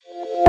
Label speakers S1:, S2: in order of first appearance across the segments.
S1: Hello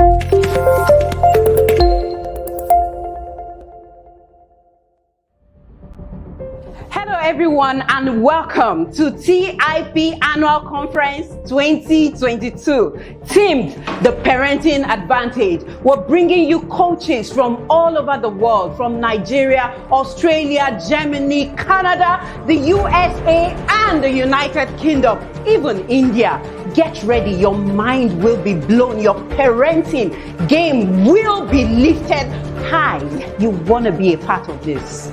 S1: everyone and welcome to TIP Annual Conference 2022, themed The Parenting Advantage. We're bringing you coaches from all over the world, from Nigeria, Australia, Germany, Canada, the USA and the United Kingdom, even India. Get ready, your mind will be blown, your parenting game will be lifted high. You want to be a part of this.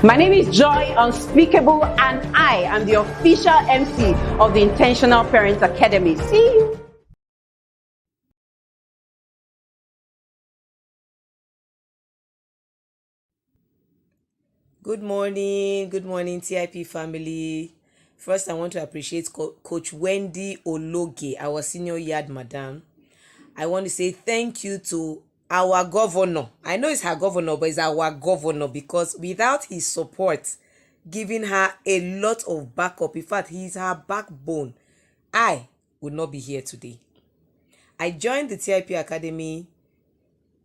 S1: My name is Joy Unspeakable and I am the official MC of the Intentional Parents Academy. See you.
S2: Good morning TIP family. First, I want to appreciate Coach Wendy Ologe, our senior yard madam. I want to say thank you to our governor. I know it's her governor, but it's our governor, because without his support, giving her a lot of backup, in fact, he's her backbone, I would not be here today. I joined the TIP Academy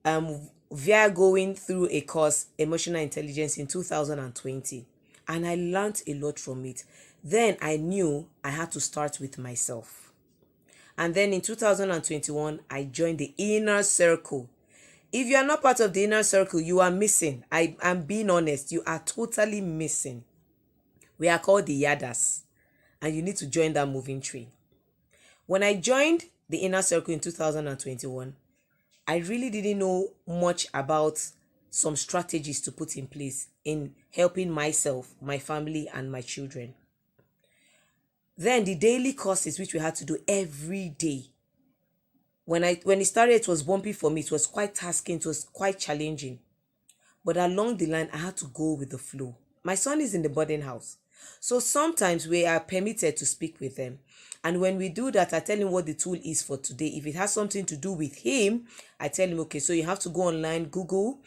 S2: via going through a course, Emotional Intelligence, in 2020, and I learned a lot from it. Then I knew I had to start with myself. And then in 2021, I joined the Inner Circle. If you are not part of the Inner Circle, you are missing. I'm being honest, you are totally missing. We are called the Yadas, and you need to join that moving train. When I joined the Inner Circle in 2021, I really didn't know much about some strategies to put in place in helping myself, my family, and my children. Then the daily courses, which we had to do every day. When it started, it was bumpy for me. It was quite tasking. It was quite challenging. But along the line, I had to go with the flow. My son is in the boarding house, so sometimes we are permitted to speak with them. And when we do that, I tell him what the tool is for today. If it has something to do with him, I tell him, okay, so you have to go online, Google,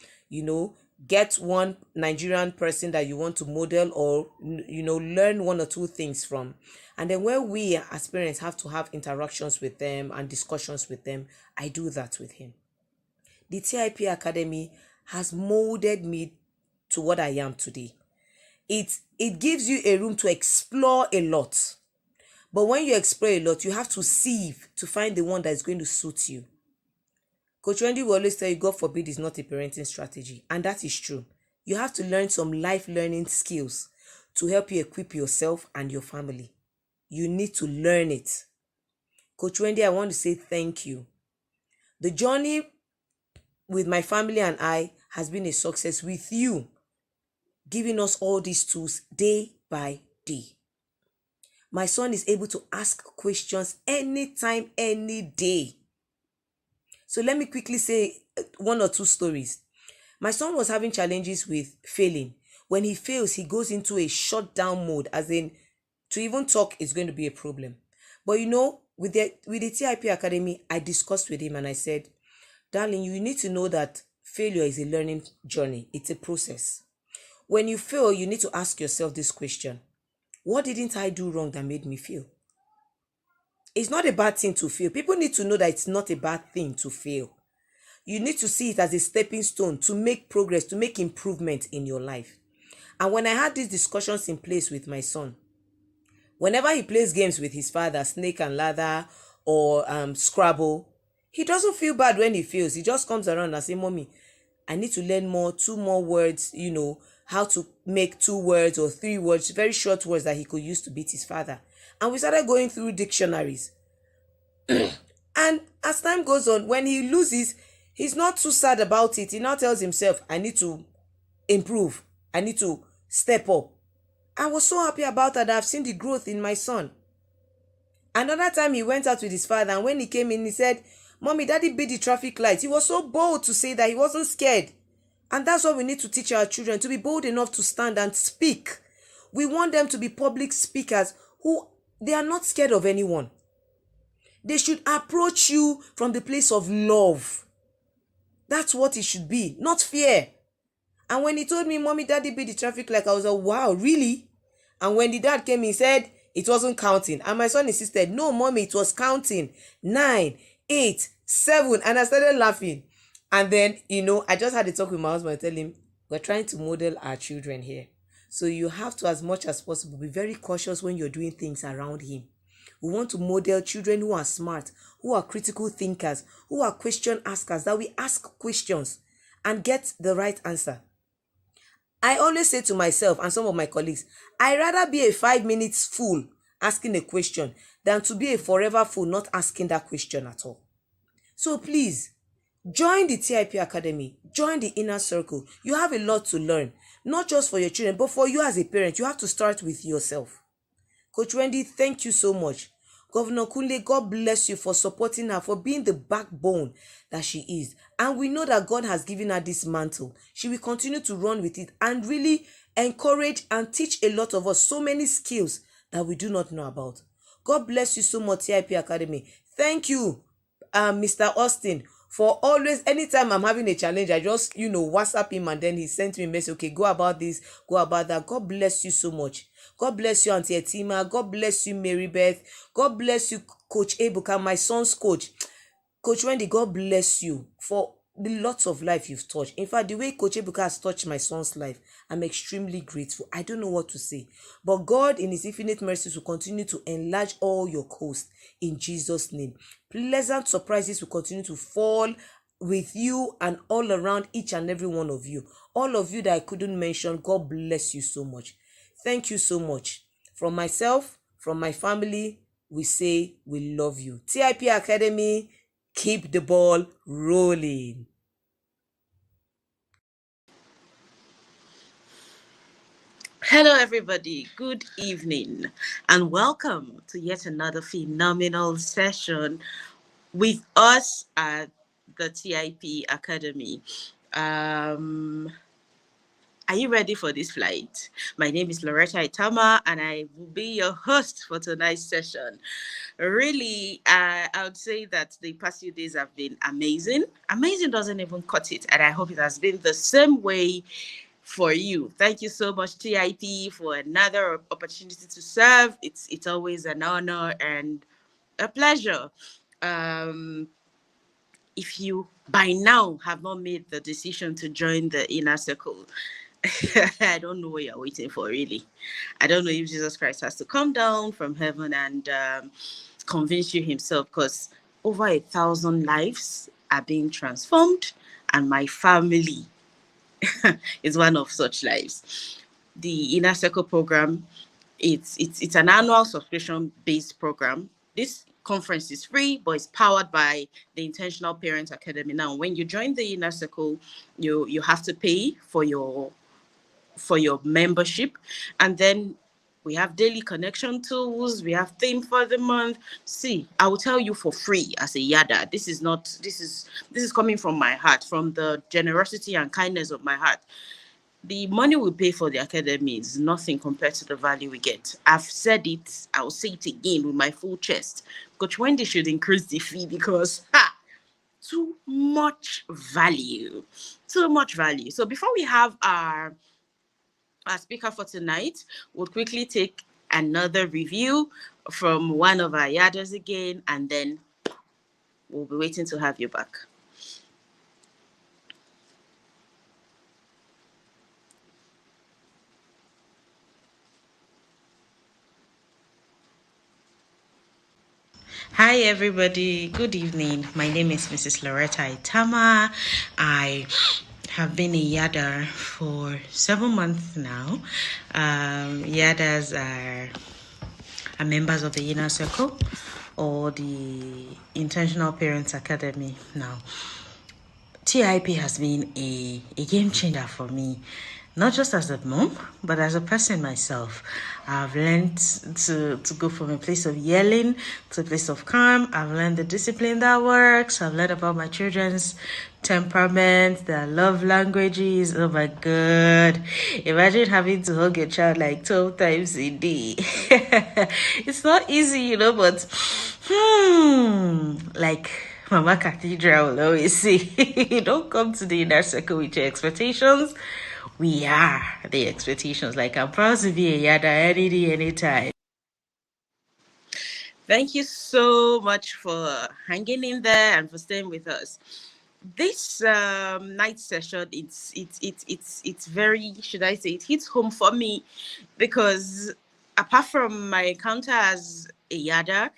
S2: get one Nigerian person that you want to model or, learn one or two things from. And then when we as parents have to have interactions with them and discussions with them, I do that with him. The TIP Academy has molded me to what I am today. It gives you a room to explore a lot. But when you explore a lot, you have to sieve to find the one that is going to suit you. Coach Wendy will always tell you, God forbid is not a parenting strategy. And that is true. You have to learn some life learning skills to help you equip yourself and your family. You need to learn it. Coach Wendy, I want to say thank you. The journey with my family and I has been a success with you, giving us all these tools day by day. My son is able to ask questions anytime, any day. So let me quickly say one or two stories. My son was having challenges with failing. When he fails, he goes into a shutdown mode, as in to even talk is going to be a problem. But with the TIP Academy, I discussed with him and I said, darling, you need to know that failure is a learning journey. It's a process. When you fail, you need to ask yourself this question: what didn't I do wrong that made me fail? It's not a bad thing to fail. People need to know that it's not a bad thing to fail. You need to see it as a stepping stone to make progress, to make improvement in your life. And when I had these discussions in place with my son, whenever he plays games with his father, snake and ladder or Scrabble, he doesn't feel bad when he fails. He just comes around and says, Mommy, I need to learn two more words, how to make 2 words or 3 words, very short words that he could use to beat his father. And we started going through dictionaries. And as time goes on, when he loses, he's not too sad about it. He now tells himself, I need to improve. I need to step up. I was so happy about that. I've seen the growth in my son. Another time he went out with his father, and when he came in, he said, Mommy, Daddy beat the traffic lights. He was so bold to say that. He wasn't scared. And that's what we need to teach our children, to be bold enough to stand and speak. We want them to be public speakers who they are not scared of anyone. They should approach you from the place of love. That's what it should be, not fear. And when he told me, Mommy, Daddy beat the traffic light, I was like, wow, really? And when the dad came, he said it wasn't counting. And my son insisted, no, Mommy, it was counting. 9, 8, 7. And I started laughing. And then, I just had a talk with my husband and tell him, we're trying to model our children here. So you have to, as much as possible, be very cautious when you're doing things around him. We want to model children who are smart, who are critical thinkers, who are question askers, that we ask questions and get the right answer. I always say to myself and some of my colleagues, I'd rather be a 5 minutes fool asking a question than to be a forever fool not asking that question at all. So please, join the TIP Academy, join the inner circle. You have a lot to learn, not just for your children, but for you as a parent. You have to start with yourself. Coach Wendy, thank you so much. Governor Kunle, God bless you for supporting her, for being the backbone that she is. And we know that God has given her this mantle. She will continue to run with it and really encourage and teach a lot of us so many skills that we do not know about. God bless you so much, TIP Academy. Thank you, Mr. Austin, for always, anytime I'm having a challenge, I just, WhatsApp him and then he sent me a message, okay, go about this, go about that. God bless you so much. God bless you, Auntie Etima. God bless you, Mary Beth. God bless you, Coach Ebuka, my son's coach. Coach Wendy, God bless you for the lots of life you've touched. In fact, the way Coach Ebuka has touched my son's life, I'm extremely grateful. I don't know what to say. But God, in his infinite mercies, will continue to enlarge all your coast in Jesus' name. Pleasant surprises will continue to fall with you and all around each and every one of you. All of you that I couldn't mention, God bless you so much. Thank you so much. From myself, from my family, we say we love you. TIP Academy, keep the ball rolling.
S3: Hello, everybody. Good evening, and welcome to yet another phenomenal session with us at the TIP Academy. Are you ready for this flight? My name is Loretta Itama, and I will be your host for tonight's session. Really, I would say that the past few days have been amazing. Amazing doesn't even cut it, and I hope it has been the same way for you. Thank you so much, TIP, for another opportunity to serve. It's always an honor and a pleasure. If you by now have not made the decision to join the inner circle, I don't know what you're waiting for, really. I don't know if Jesus Christ has to come down from heaven and convince you himself, because over 1,000 lives are being transformed, and my family is one of such lives. The Inner Circle program, it's an annual subscription-based program. This conference is free, but it's powered by the Intentional Parents Academy. Now, when you join the Inner Circle, you have to pay for your membership, and then we have daily connection tools, we have theme for the month. See, I will tell you for free as a yada. This is coming from my heart, from the generosity and kindness of my heart. The money we pay for the academy is nothing compared to the value we get. I've said it, I'll say it again with my full chest. Coach Wendy should increase the fee, because too much value. Too much value. So before we have our speaker for tonight, we'll quickly take another review from one of our yadders again, and then we'll be waiting to have you back. Hi, everybody. Good evening. My name is Mrs. Loretta Itama. I have been a yadder for 7 months now. Yadders are members of the Inner Circle or the Intentional Parents Academy. Now, TIP has been a game changer for me, not just as a mom, but as a person myself. I've learned to go from a place of yelling to a place of calm. I've learned the discipline that works. I've learned about my children's temperament, their love languages. Oh my God. Imagine having to hug your child like 12 times a day. It's not easy, but like Mama Cathedral will always say, don't come to the inner circle with your expectations. We are the expectations. Like, I'm proud to be a yada any day, anytime.
S4: Thank you so much for hanging in there and for staying with us. This night session, it's very, should I say, it hits home for me because apart from my encounter as a yada,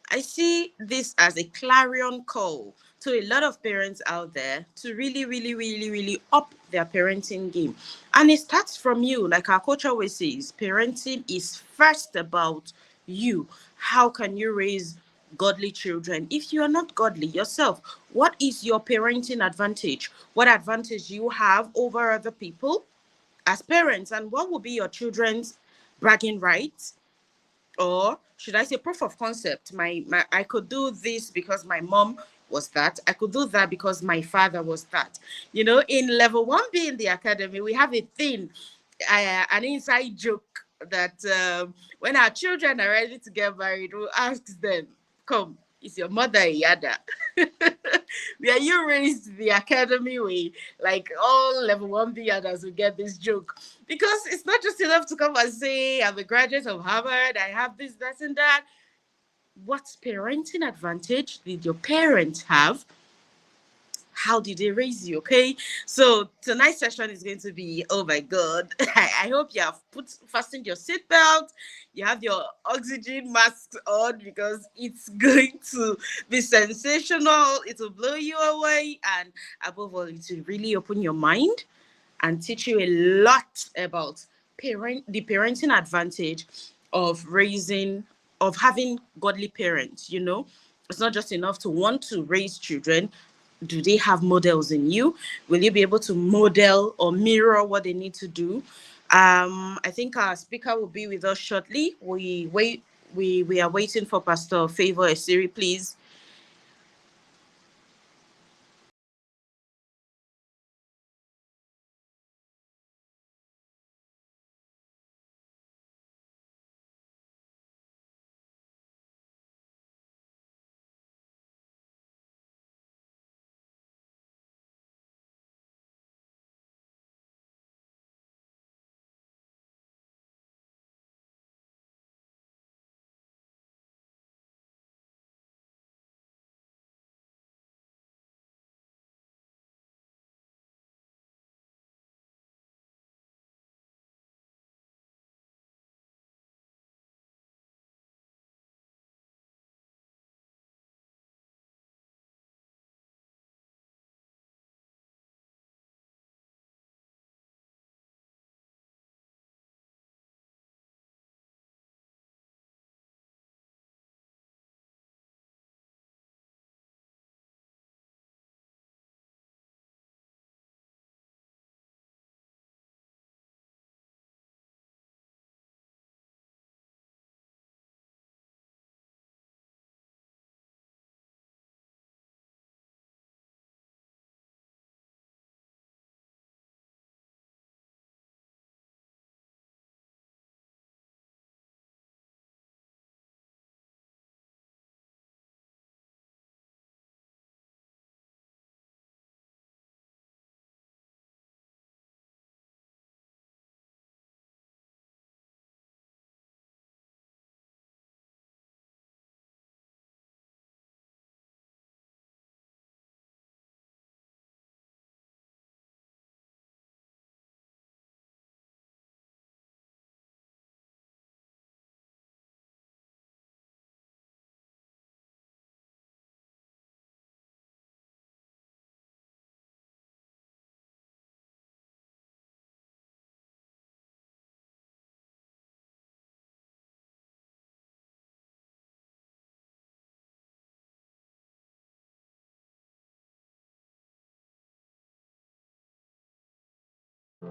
S4: I see this as a clarion call to a lot of parents out there to really, really, really, really up their parenting game. And it starts from you. Like our coach always says, parenting is first about you. How can you raise godly children? If you are not godly yourself, what is your parenting advantage? What advantage you have over other people as parents? And what will be your children's bragging rights? Or should I say proof of concept? My I could do this because my mom was that. I could do that because my father was that. You know, in level 1B in the academy, we have a thing, an inside joke that when our children are ready to get married, we'll ask them, "Come, is your mother a yada?" Were you raised the academy way? Like all level 1B yadas will get this joke because it's not just enough to come and say, I'm a graduate of Harvard, I have this, that, and that. What parenting advantage did your parents have? How did they raise you? Okay, so tonight's session is going to be, oh my god, I hope you have fastened your seatbelt, you have your oxygen masks on because it's going to be sensational. It will blow you away, and above all, it will really open your mind and teach you a lot about the parenting advantage of raising, of having godly parents. You know, it's not just enough to want to raise children. Do they have models in you? Will you be able to model or mirror what they need to do? I think our speaker will be with us shortly. We are waiting for Pastor Favor Esiri, please.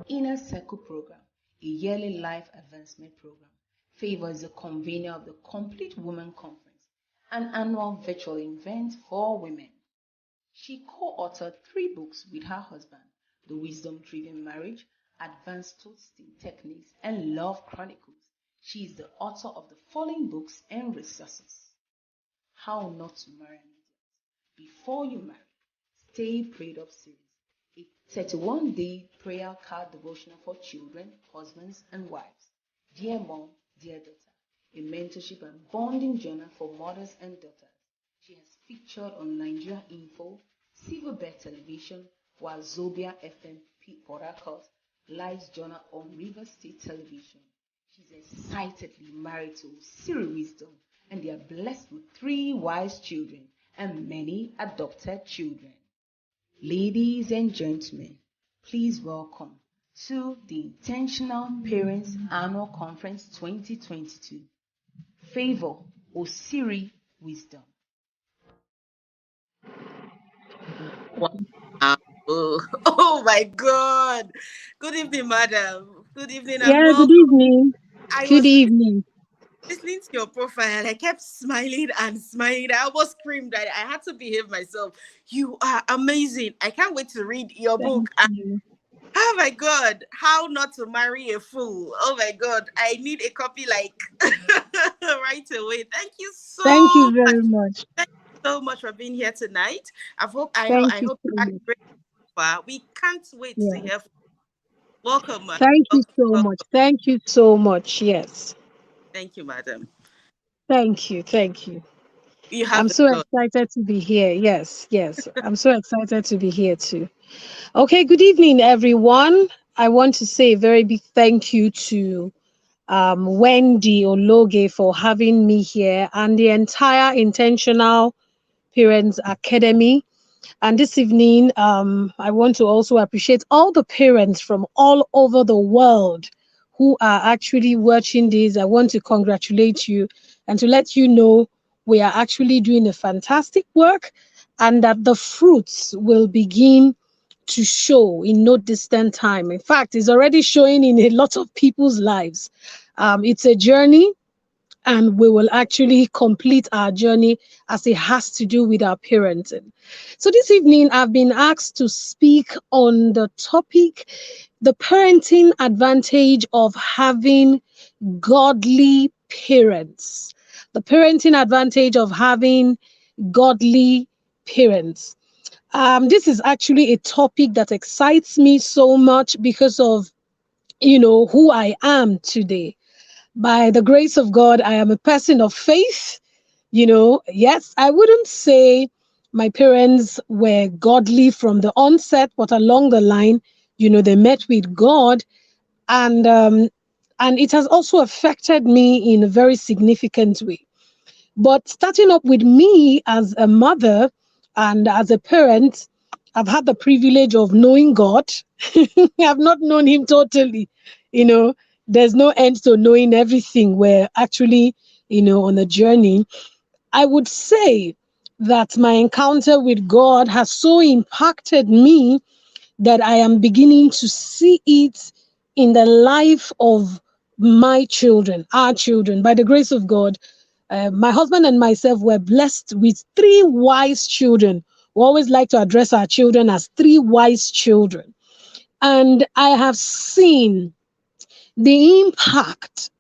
S5: Inner Circle Program, a yearly life advancement program, Favor is the convener of the Complete Women Conference, an annual virtual event for women. She co-authored 3 books with her husband: The Wisdom-Driven Marriage, Advanced Toasting Techniques, and Love Chronicles. She is the author of the following books and resources: How Not to Marry an Idiot, Before You Marry, Stay Prayed Up series, a 31-day prayer card devotional for children, husbands, and wives. Dear Mom, Dear Daughter, a mentorship and bonding journal for mothers and daughters. She has featured on Nigeria Info, Silverbird Television, Wazobia FM, Port Harcourt, Lives Journal on River State Television. She's excitedly married to Siri Wisdom, and they are blessed with 3 wise children and many adopted children. Ladies and gentlemen, please welcome to the Intentional Parents Annual Conference 2022, Favor Osiri Wisdom.
S4: Wow. Oh my God. Good evening, madam. Good evening and
S6: Yeah, good
S4: welcome.
S6: evening.
S4: I
S6: Good
S4: was
S6: evening.
S4: listening to your profile and I kept smiling and smiling. I almost screamed. I had to behave myself. You are amazing. I can't wait to read your
S6: Thank
S4: book.
S6: you.
S4: Oh my God, how not to marry a fool. Oh my God, I need a copy like right away. Thank you
S6: Thank
S4: so
S6: you
S4: much.
S6: very much.
S4: Thank you so much for being here tonight.
S6: Thank
S4: I
S6: you
S4: hope
S6: so
S4: you had a
S6: much.
S4: great far. We can't wait to
S6: Yeah.
S4: hear from you. Welcome, madam.
S6: Thank you
S4: Welcome,
S6: so much.
S4: welcome.
S6: Thank you so much. Yes.
S4: Thank you, madam.
S6: Thank you. Thank you.
S4: You have
S6: I'm
S4: the
S6: so
S4: floor.
S6: excited to be here. Yes. Yes. I'm so excited to be here too. Okay. Good evening, everyone. I want to say a very big thank you to Wendy Ologe for having me here and the entire Intentional Parents Academy. And this evening, I want to also appreciate all the parents from all over the world who are actually watching this. I want to congratulate you and to let you know we are actually doing a fantastic work and that the fruits will begin to show in no distant time. In fact, it's already showing in a lot of people's lives. It's a journey, and we will actually complete our journey as it has to do with our parenting. So this evening, I've been asked to speak on the topic, the parenting advantage of having godly parents. The parenting advantage of having godly parents. This is actually a topic that excites me so much because of, who I am today. By the grace of God, I am a person of faith. Yes, I wouldn't say my parents were godly from the onset, but along the line, they met with God, and it has also affected me in a very significant way. But starting up with me as a mother and as a parent, I've had the privilege of knowing God. I've not known Him totally. You know, there's no end to knowing everything. We're actually, on a journey. I would say that my encounter with God has so impacted me that I am beginning to see it in the life of my children, our children. By the grace of God, my husband and myself were blessed with 3 wise children. We always like to address our children as 3 wise children. And I have seen the impact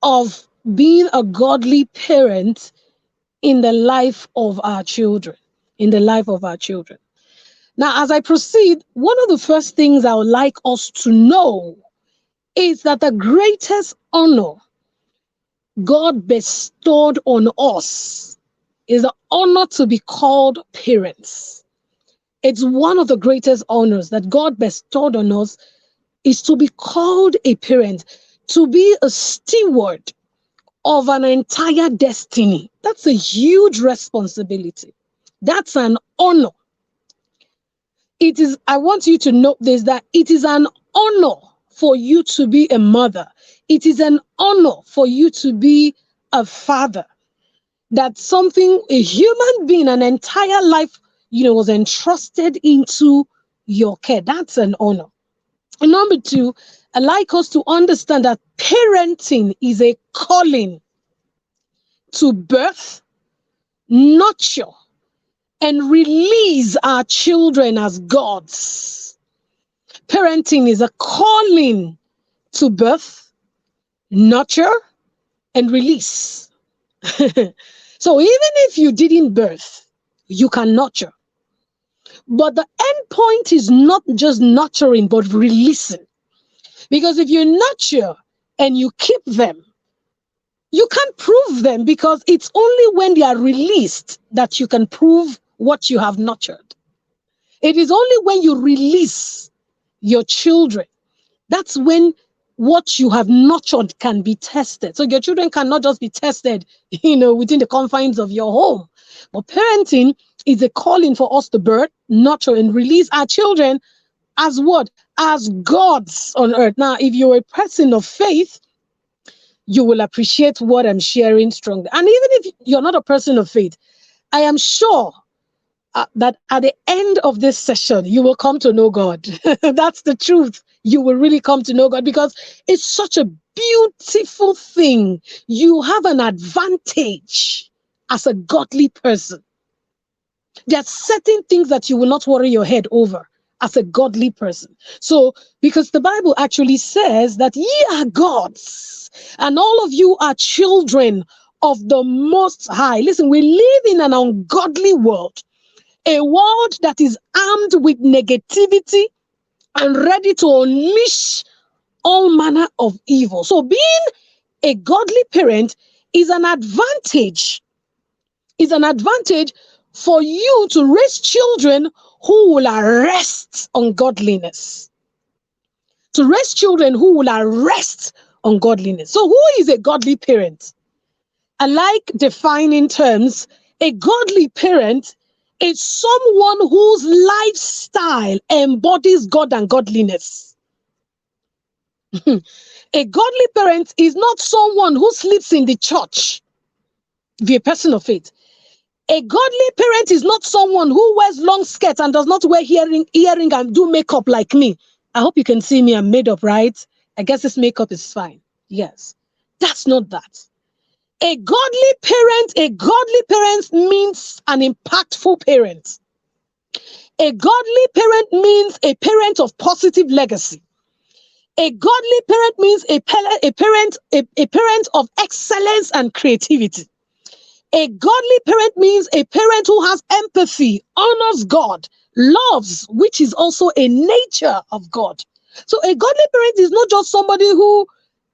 S6: of being a godly parent in the life of our children, in the life of our children. Now, as I proceed, one of the first things I would like us to know is that the greatest honor God bestowed on us is the honor to be called parents. It's one of the greatest honors that God bestowed on us is to be called a parent, to be a steward of an entire destiny. That's a huge responsibility. That's an honor. It is, I want you to note this, that it is an honor for you to be a mother. It is an honor for you to be a father. That something, a human being, an entire life, was entrusted into your care. That's an honor. And number 2, I'd like us to understand that parenting is a calling to birth, nurture, and release our children as gods. Parenting is a calling to birth, nurture, and release. So even if you didn't birth, you can nurture. But the end point is not just nurturing, but releasing. Because if you nurture and you keep them, You can't prove them because it's only when they are released that you can prove what you have nurtured. It is only when you release your children, that's when what you have nurtured can be tested. So your children cannot just be tested, within the confines of your home. But parenting is a calling for us to birth, nurture, and release our children as what? As gods on earth. Now, if you're a person of faith, you will appreciate what I'm sharing strongly. And even if you're not a person of faith, I am sure that at the end of this session, you will come to know God. That's the truth. You will really come to know God because it's such a beautiful thing. You have an advantage as a godly person. There are certain things that you will not worry your head over as a godly person. So, because the Bible actually says that ye are gods and all of you are children of the Most High. Listen, we live in an ungodly world, a world that is armed with negativity and ready to unleash all manner of evil. So being a godly parent is an advantage, for you to raise children who will arrest ungodliness. To raise children who will arrest ungodliness. So who is a godly parent? I like defining terms. A godly parent is someone whose lifestyle embodies God and godliness. A godly parent is not someone who sleeps in the church. Be a person of faith. A godly parent is not someone who wears long skirts and does not wear earring and do makeup like me. I hope you can see me. I'm made up, right? I guess this makeup is fine. Yes. That's not that. A godly parent means an impactful parent. A godly parent means a parent of positive legacy. A godly parent means a parent of excellence and creativity. A godly parent means a parent who has empathy, honors God, loves, which is also a nature of God. So a godly parent is not just somebody who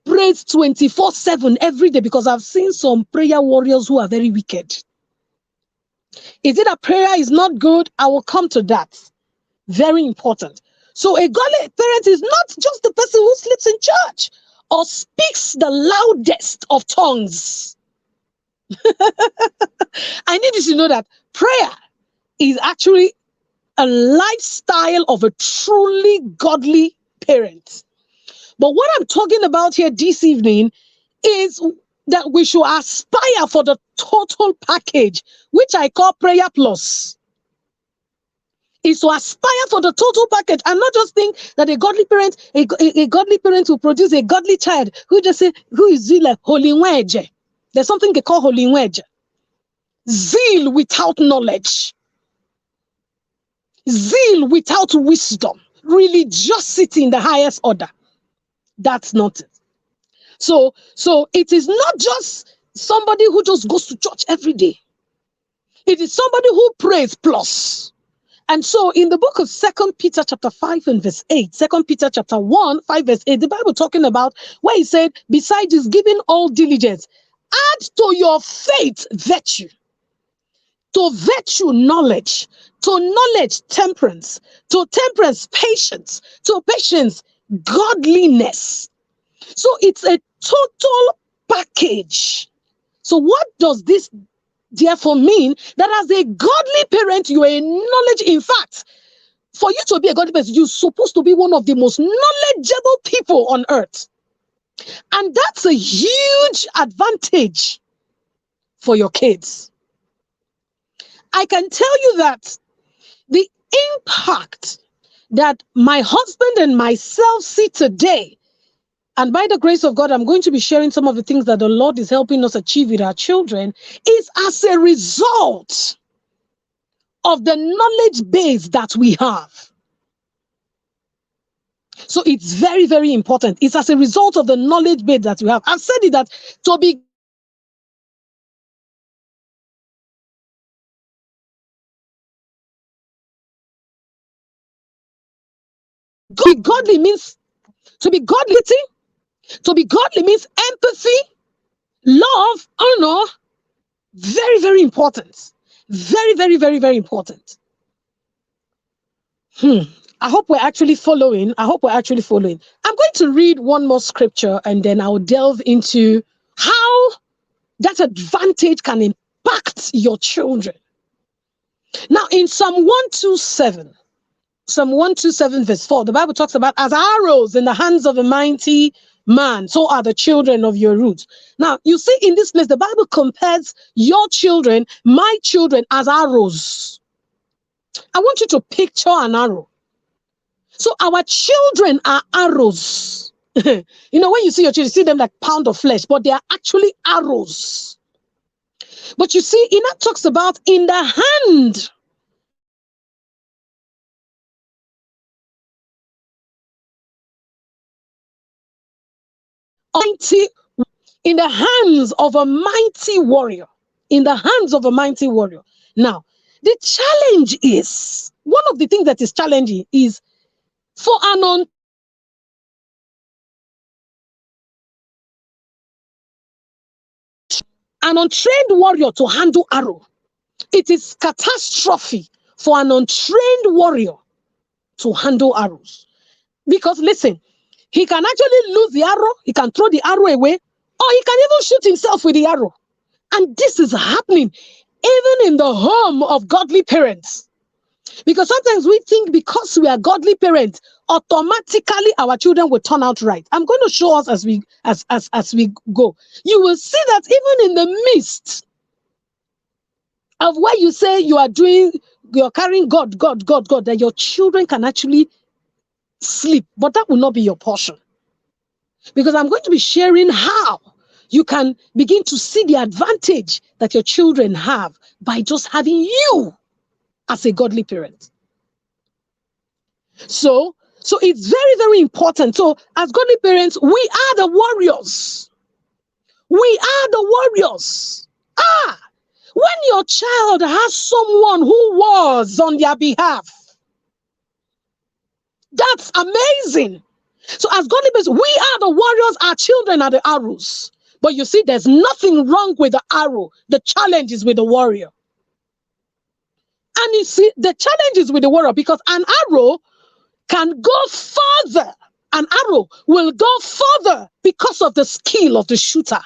S6: prays 24/7 every day, because I've seen some prayer warriors who are very wicked. Is it that prayer is not good? I will come to that. Very important. So a godly parent is not just the person who sleeps in church or speaks the loudest of tongues. I need you to know that prayer is actually a lifestyle of a truly godly parent. But what I'm talking about here this evening is that we should aspire for the total package, which I call prayer plus. Is to aspire for the total package and not just think that a godly parent, a godly parent will produce a godly child who just say, who is like holy wedge. There's something they call holy wedge. Zeal without knowledge. Zeal without wisdom. Religiosity in the highest order. That's not it. So it is not just somebody who just goes to church every day. It is somebody who prays plus. And so in the book of 2 Peter chapter 5 and verse 8, 2 Peter chapter 1, 5 verse 8, the Bible talking about where he said, besides this giving all diligence, add to your faith virtue, to virtue knowledge, to knowledge temperance, to temperance patience, to patience godliness. So it's a total package. So what does this therefore mean? That as a godly parent, you are a knowledge. In fact, for you to be a godly person, you're supposed to be one of the most knowledgeable people on earth. And that's a huge advantage for your kids. I can tell you that the impact that my husband and myself see today, and by the grace of God, I'm going to be sharing some of the things that the Lord is helping us achieve with our children, is as a result of the knowledge base that we have. So it's very, very important. It's as a result of the knowledge base that we have. I've said it that to be godly means to be godly. To be godly means empathy, Love, honor, very, very important. Very, very, very, very important. I hope we're actually following. I hope we're actually following. I'm going to read one more scripture and then I'll delve into how that advantage can impact your children. Now, in Psalm 127, Psalm 127 verse 4, the Bible talks about as arrows in the hands of a mighty man, so are the children of your roots. Now, you see in this place, the Bible compares your children, my children, as arrows. I want you to picture an arrow. So our children are arrows. You know, when you see your children, you see them like pound of flesh, but they are actually arrows. But you see, Enoch talks about in the hand. Mighty, in the hands of a mighty warrior. In the hands of a mighty warrior. Now, the challenge is, one of the things that is challenging is for an untrained warrior to handle arrow. It is catastrophe for an untrained warrior to handle arrows. Because listen, he can actually lose the arrow, he can throw the arrow away, or he can even shoot himself with the arrow. And this is happening even in the home of godly parents. Because sometimes we think because we are godly parents, automatically our children will turn out right. I'm going to show us as we go. You will see that even in the midst of where you say you're carrying God, that your children can actually sleep, but that will not be your portion. Because I'm going to be sharing how you can begin to see the advantage that your children have by just having you as a godly parent. So it's very, very important. So as godly parents, we are the warriors. We are the warriors. When your child has someone who was on their behalf, that's amazing. So as godly parents, we are the warriors, our children are the arrows. But you see, there's nothing wrong with the arrow. The challenge is with the warrior. And you see, the challenge is with the warrior because an arrow can go further. An arrow will go further because of the skill of the shooter.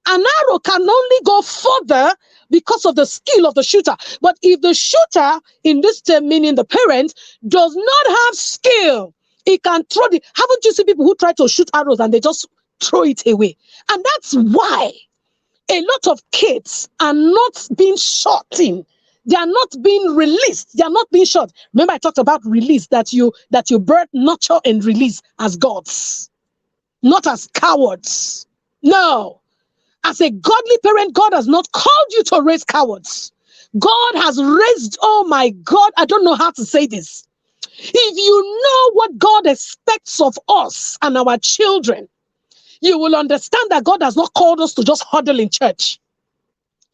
S6: An arrow can only go further because of the skill of the shooter. But if the shooter, in this term, meaning the parent, does not have skill, he can throw the... Haven't you seen people who try to shoot arrows and they just throw it away? And that's why a lot of kids are not being shot in. They are not being released. They are not being shot. Remember, I talked about release, that you birth, nurture, and release as gods, not as cowards. No. As a godly parent, God has not called you to raise cowards. God has raised, oh my God, I don't know how to say this. If you know what God expects of us and our children, you will understand that God has not called us to just huddle in church.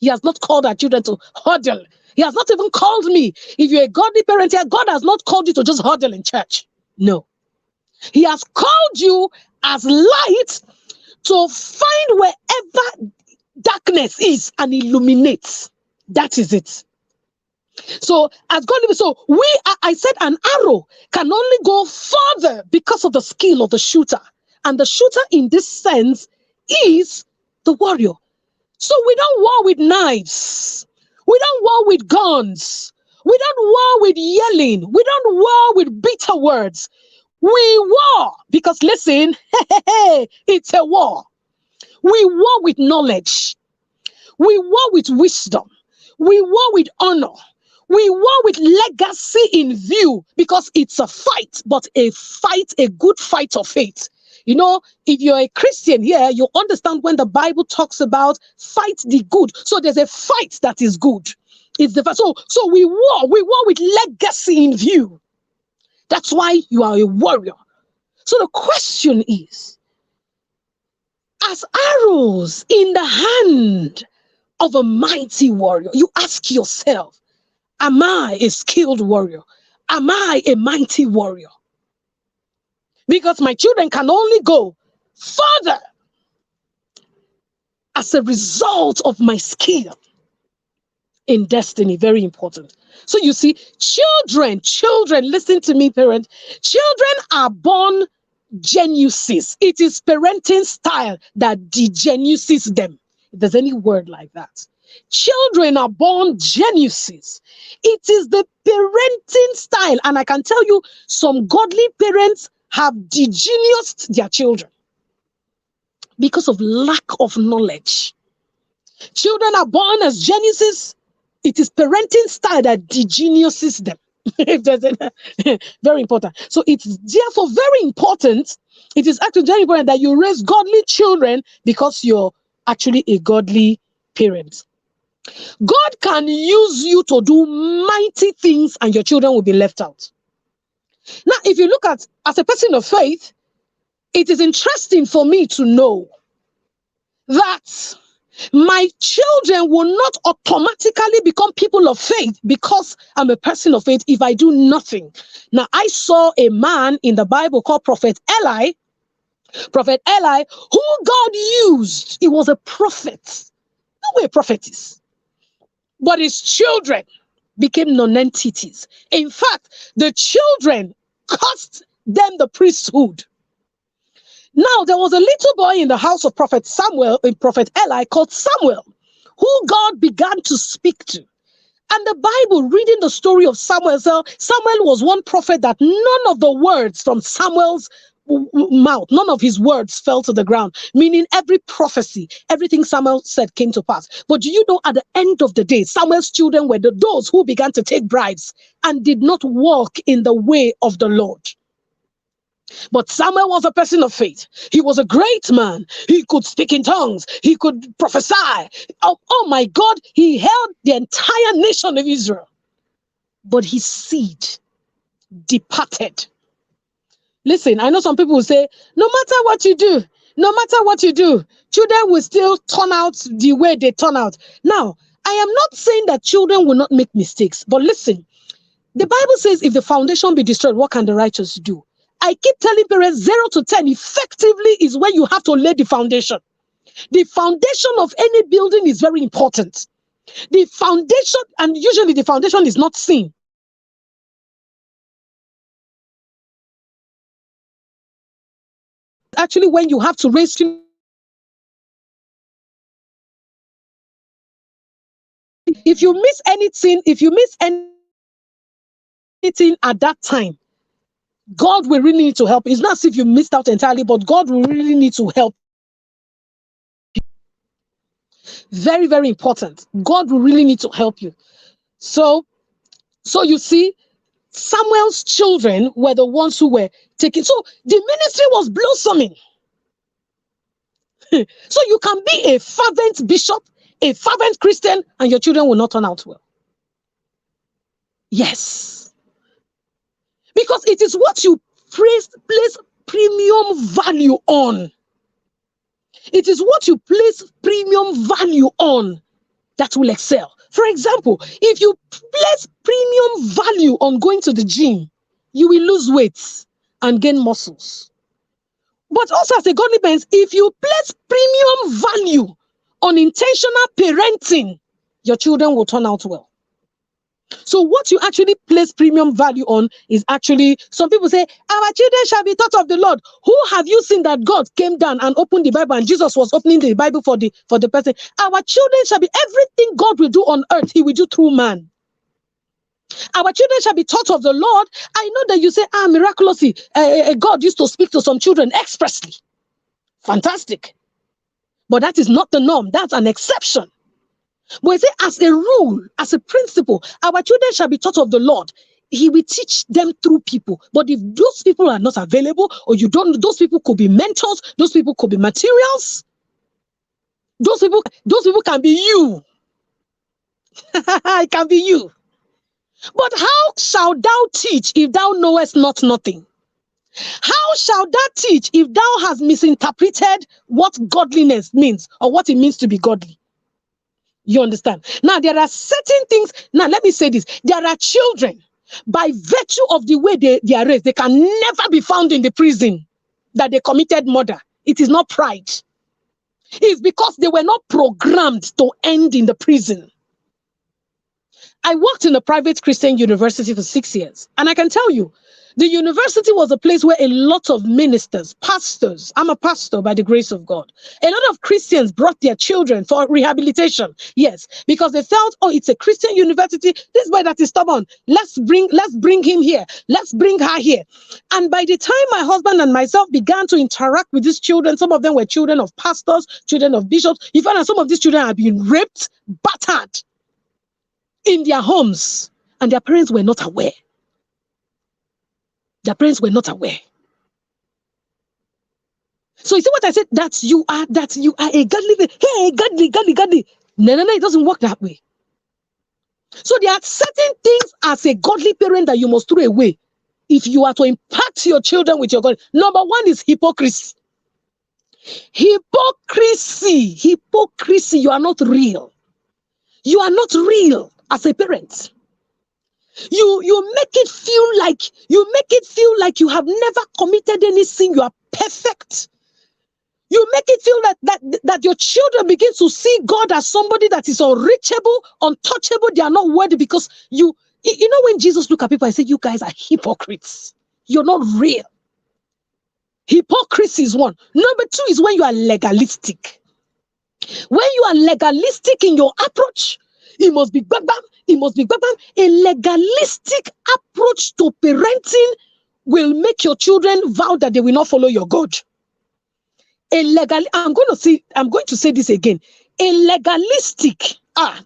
S6: He has not called our children to huddle. He has not even called me. If you're a godly parent here, God has not called you to just huddle in church. No. He has called you as light to find wherever darkness is and illuminate. That is it. So as godly, I said an arrow can only go further because of the skill of the shooter. And the shooter in this sense is the warrior. So we don't war with knives. We don't war with guns. We don't war with yelling. We don't war with bitter words. We war because, listen, it's a war. We war with knowledge. We war with wisdom. We war with honor. We war with legacy in view because it's a fight, but a good fight of faith. You know, if you're a Christian here, you understand when the Bible talks about fight the good. So there's a fight that is good. It's the so we war with legacy in view. That's why you are a warrior. So the question is, as arrows in the hand of a mighty warrior, you ask yourself, am I a skilled warrior? Am I a mighty warrior? Because my children can only go further as a result of my skill in destiny. Very important. So you see, children, listen to me, parents. Children are born geniuses. It is parenting style that degenuses them. If there's any word like that. Children are born geniuses. It is the parenting style. And I can tell you, some godly parents have degenused their children because of lack of knowledge. Children are born as geniuses. It is parenting style that degenuses them. If there's very important. So it's therefore very important. It is actually very important that you raise godly children because you're actually a godly parent. God can use you to do mighty things and your children will be left out. Now, if you look at, as a person of faith, it is interesting for me to know that my children will not automatically become people of faith because I'm a person of faith if I do nothing. Now, I saw a man in the Bible called Prophet Eli, who God used. He was a prophet, not a prophetess, but his children became non-entities. In fact, the children cost them the priesthood. Now, there was a little boy in the house of Prophet Eli called Samuel, who God began to speak to. And the Bible, reading the story of Samuel was one prophet that none of the words from Samuel's mouth, none of his words fell to the ground, meaning every prophecy, everything Samuel said came to pass. But do you know, at the end of the day, Samuel's children were those who began to take bribes and did not walk in the way of the Lord. But Samuel was a person of faith. He was a great man. He could speak in tongues. He could prophesy. Oh my God, he held the entire nation of Israel. But his seed departed. Listen, I know some people will say, no matter what you do, children will still turn out the way they turn out. Now, I am not saying that children will not make mistakes, but listen, the Bible says if the foundation be destroyed, what can the righteous do? I keep telling parents 0 to 10 effectively is where you have to lay the foundation. The foundation of any building is very important. The foundation, and usually the foundation is not seen. Actually, when you have to raise children, if you miss anything at that time, God will really need to help. It's not as if you missed out entirely, but God will really need to help. Very, very important. God will really need to help you. So you see, Samuel's children were the ones who were taking. So the ministry was blossoming. So you can be a fervent bishop, a fervent Christian, and your children will not turn out well. Yes. Because it is what you place premium value on. It is what you place premium value on that will excel. For example, if you place premium value on going to the gym, you will lose weight and gain muscles. But also as a godly parent, if you place premium value on intentional parenting, your children will turn out well. So what you actually place premium value on is actually, some people say, our children shall be taught of the Lord. Who have you seen that God came down and opened the Bible and Jesus was opening the Bible for the person? Our children shall be, everything God will do on earth, he will do through man. Our children shall be taught of the Lord. I know that you say, miraculously, God used to speak to some children expressly. Fantastic. But that is not the norm. That's an exception. But I say, as a rule, as a principle, our children shall be taught of the Lord. He will teach them through people. But if those people are not available, or you don't, those people could be mentors, those people could be materials. Those people can be you. It can be you. But how shalt thou teach if thou knowest not nothing? How shalt thou teach if thou hast misinterpreted what godliness means or what it means to be godly? You understand? Now, there are certain things. Now, let me say this. There are children, by virtue of the way they are raised, they can never be found in the prison that they committed murder. It is not pride. is because they were not programmed to end in the prison. I worked in a private Christian university for 6 years, and I can tell you, the university was a place where a lot of ministers, pastors, I'm a pastor by the grace of God, a lot of Christians brought their children for rehabilitation. Yes, because they felt, oh, it's a Christian university, this boy that is stubborn, let's bring him here, let's bring her here. And by the time my husband and myself began to interact with these children, some of them were children of pastors, children of bishops, you find that some of these children have been raped, battered in their homes, and their parents were not aware. Their parents were not aware. So you see what I said? That you are a godly, hey, godly. No, it doesn't work that way. So there are certain things as a godly parent that you must throw away if you are to impact your children with your God. Number one is hypocrisy. Hypocrisy. You are not real. You are not real as a parent. You make it feel like you have never committed any sin. You are perfect. You make it feel that your children begin to see God as somebody that is unreachable, untouchable. They are not worthy because you know when Jesus looked at people and said, you guys are hypocrites. You're not real. Hypocrisy is one. Number two is when you are legalistic. When you are legalistic in your approach, it must be bam. A legalistic approach to parenting will make your children vow that they will not follow your God. I'm going to say this again. A legalistic. I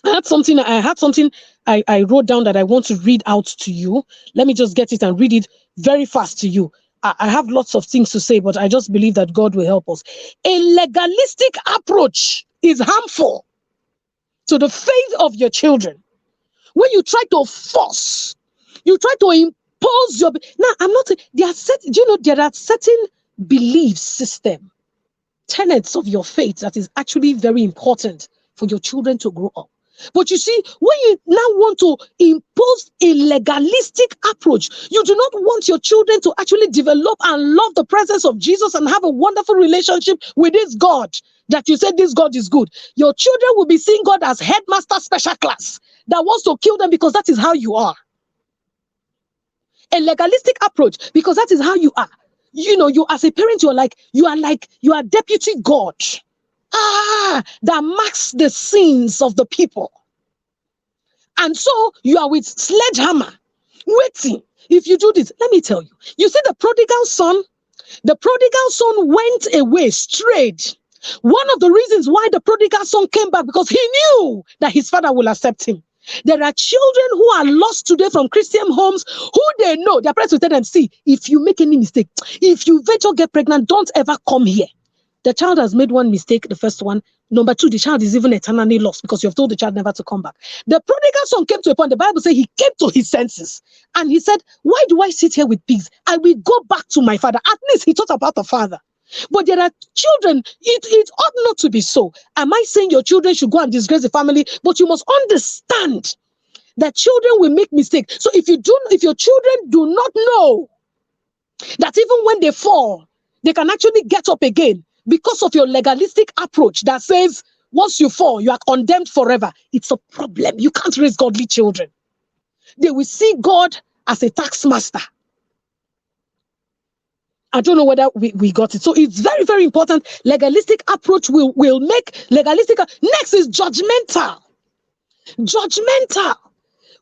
S6: had something I wrote down that I want to read out to you. Let me just get it and read it very fast to you. I have lots of things to say, but I just believe that God will help us. A legalistic approach is harmful to the faith of your children. When you try to force, you try to impose your... Now, there are certain belief system, tenets of your faith that is actually very important for your children to grow up. But you see, when you now want to impose a legalistic approach, you do not want your children to actually develop and love the presence of Jesus and have a wonderful relationship with this God that you said this God is good. Your children will be seeing God as headmaster special class that wants to kill them because that is how you are. A legalistic approach because that is how you are. You know, you as a parent, you are deputy God. That marks the sins of the people. And so you are with sledgehammer, waiting. If you do this, let me tell you. You see the prodigal son went away, strayed. One of the reasons why the prodigal son came back, because he knew that his father will accept him. There are children who are lost today from Christian homes who they know, their parents will tell them, see, if you make any mistake, if you venture get pregnant, don't ever come here. The child has made one mistake, the first one. Number two, the child is even eternally lost because you have told the child never to come back. The prodigal son came to a point, the Bible says he came to his senses. And he said, why do I sit here with pigs? I will go back to my father. At least he thought about the father. But there are children, it ought not to be so. Am I saying your children should go and disgrace the family? But you must understand that children will make mistakes. So if your children do not know that even when they fall, they can actually get up again, because of your legalistic approach that says, once you fall, you are condemned forever. It's a problem. You can't raise godly children. They will see God as a tax master. I don't know whether we got it. So it's very, very important. Legalistic approach will make legalistic. Next is judgmental. Judgmental.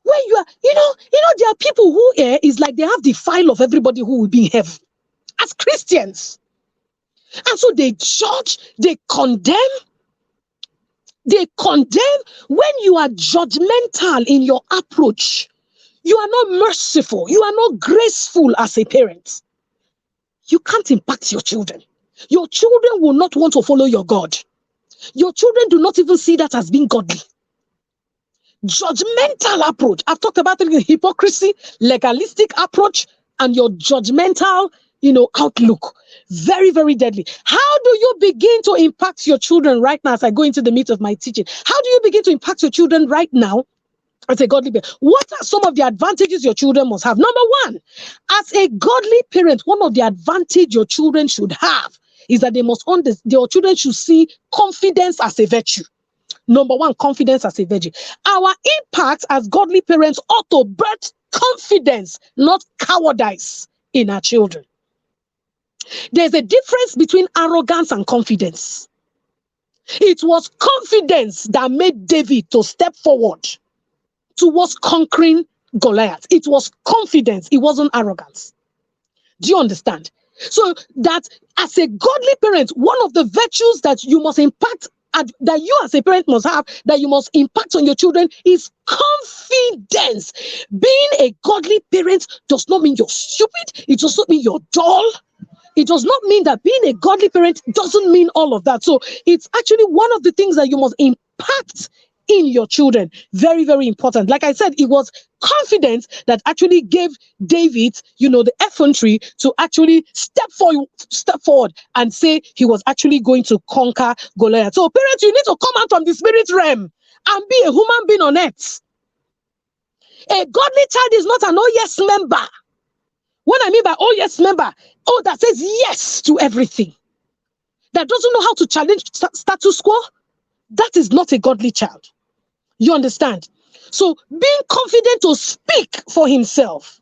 S6: When you are, there are people who is like they have the file of everybody who will be in heaven as Christians. And so they judge, they condemn. They condemn. When you are judgmental in your approach, you are not merciful, you are not graceful as a parent. You can't impact your children. Your children will not want to follow your God. Your children do not even see that as being godly. Judgmental approach. I've talked about it in hypocrisy, legalistic approach, and your judgmental, outlook. Very, very deadly. How do you begin to impact your children right now as I go into the meat of my teaching? How do you begin to impact your children right now as a godly parent? What are some of the advantages your children must have? Number one, as a godly parent, one of the advantages your children should have is that their children should see confidence as a virtue. Number one, confidence as a virtue. Our impact as godly parents ought to birth confidence, not cowardice in our children. There's a difference between arrogance and confidence. It was confidence that made David to step forward towards conquering Goliath. It was confidence. It wasn't arrogance. Do you understand? So that as a godly parent, one of the virtues that you must impact, that you as a parent must have, that you must impact on your children, is confidence. Being a godly parent does not mean you're stupid. It does not mean you're dull. It does not mean that being a godly parent doesn't mean all of that. So it's actually one of the things that you must impact in your children. Very, very important. Like I said, it was confidence that actually gave David, the effrontery to actually step forward and say he was actually going to conquer Goliath. So parents, you need to come out from the spirit realm and be a human being on earth. A godly child is not an oh yes member. What I mean by oh yes member, that says yes to everything, that doesn't know how to challenge status quo, that is not a godly child. You understand? So being confident to speak for himself.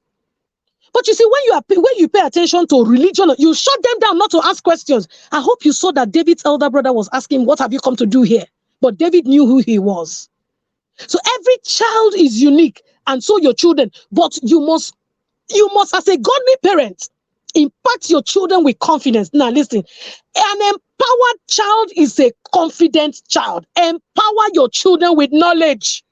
S6: But you see, when you pay attention to religion, you shut them down not to ask questions. I hope you saw that David's elder brother was asking, what have you come to do here? But David knew who he was. So every child is unique, and so your children. But you must, as a godly parent, impact your children with confidence. Now listen, an empowered child is a confident child. Empower your children with knowledge.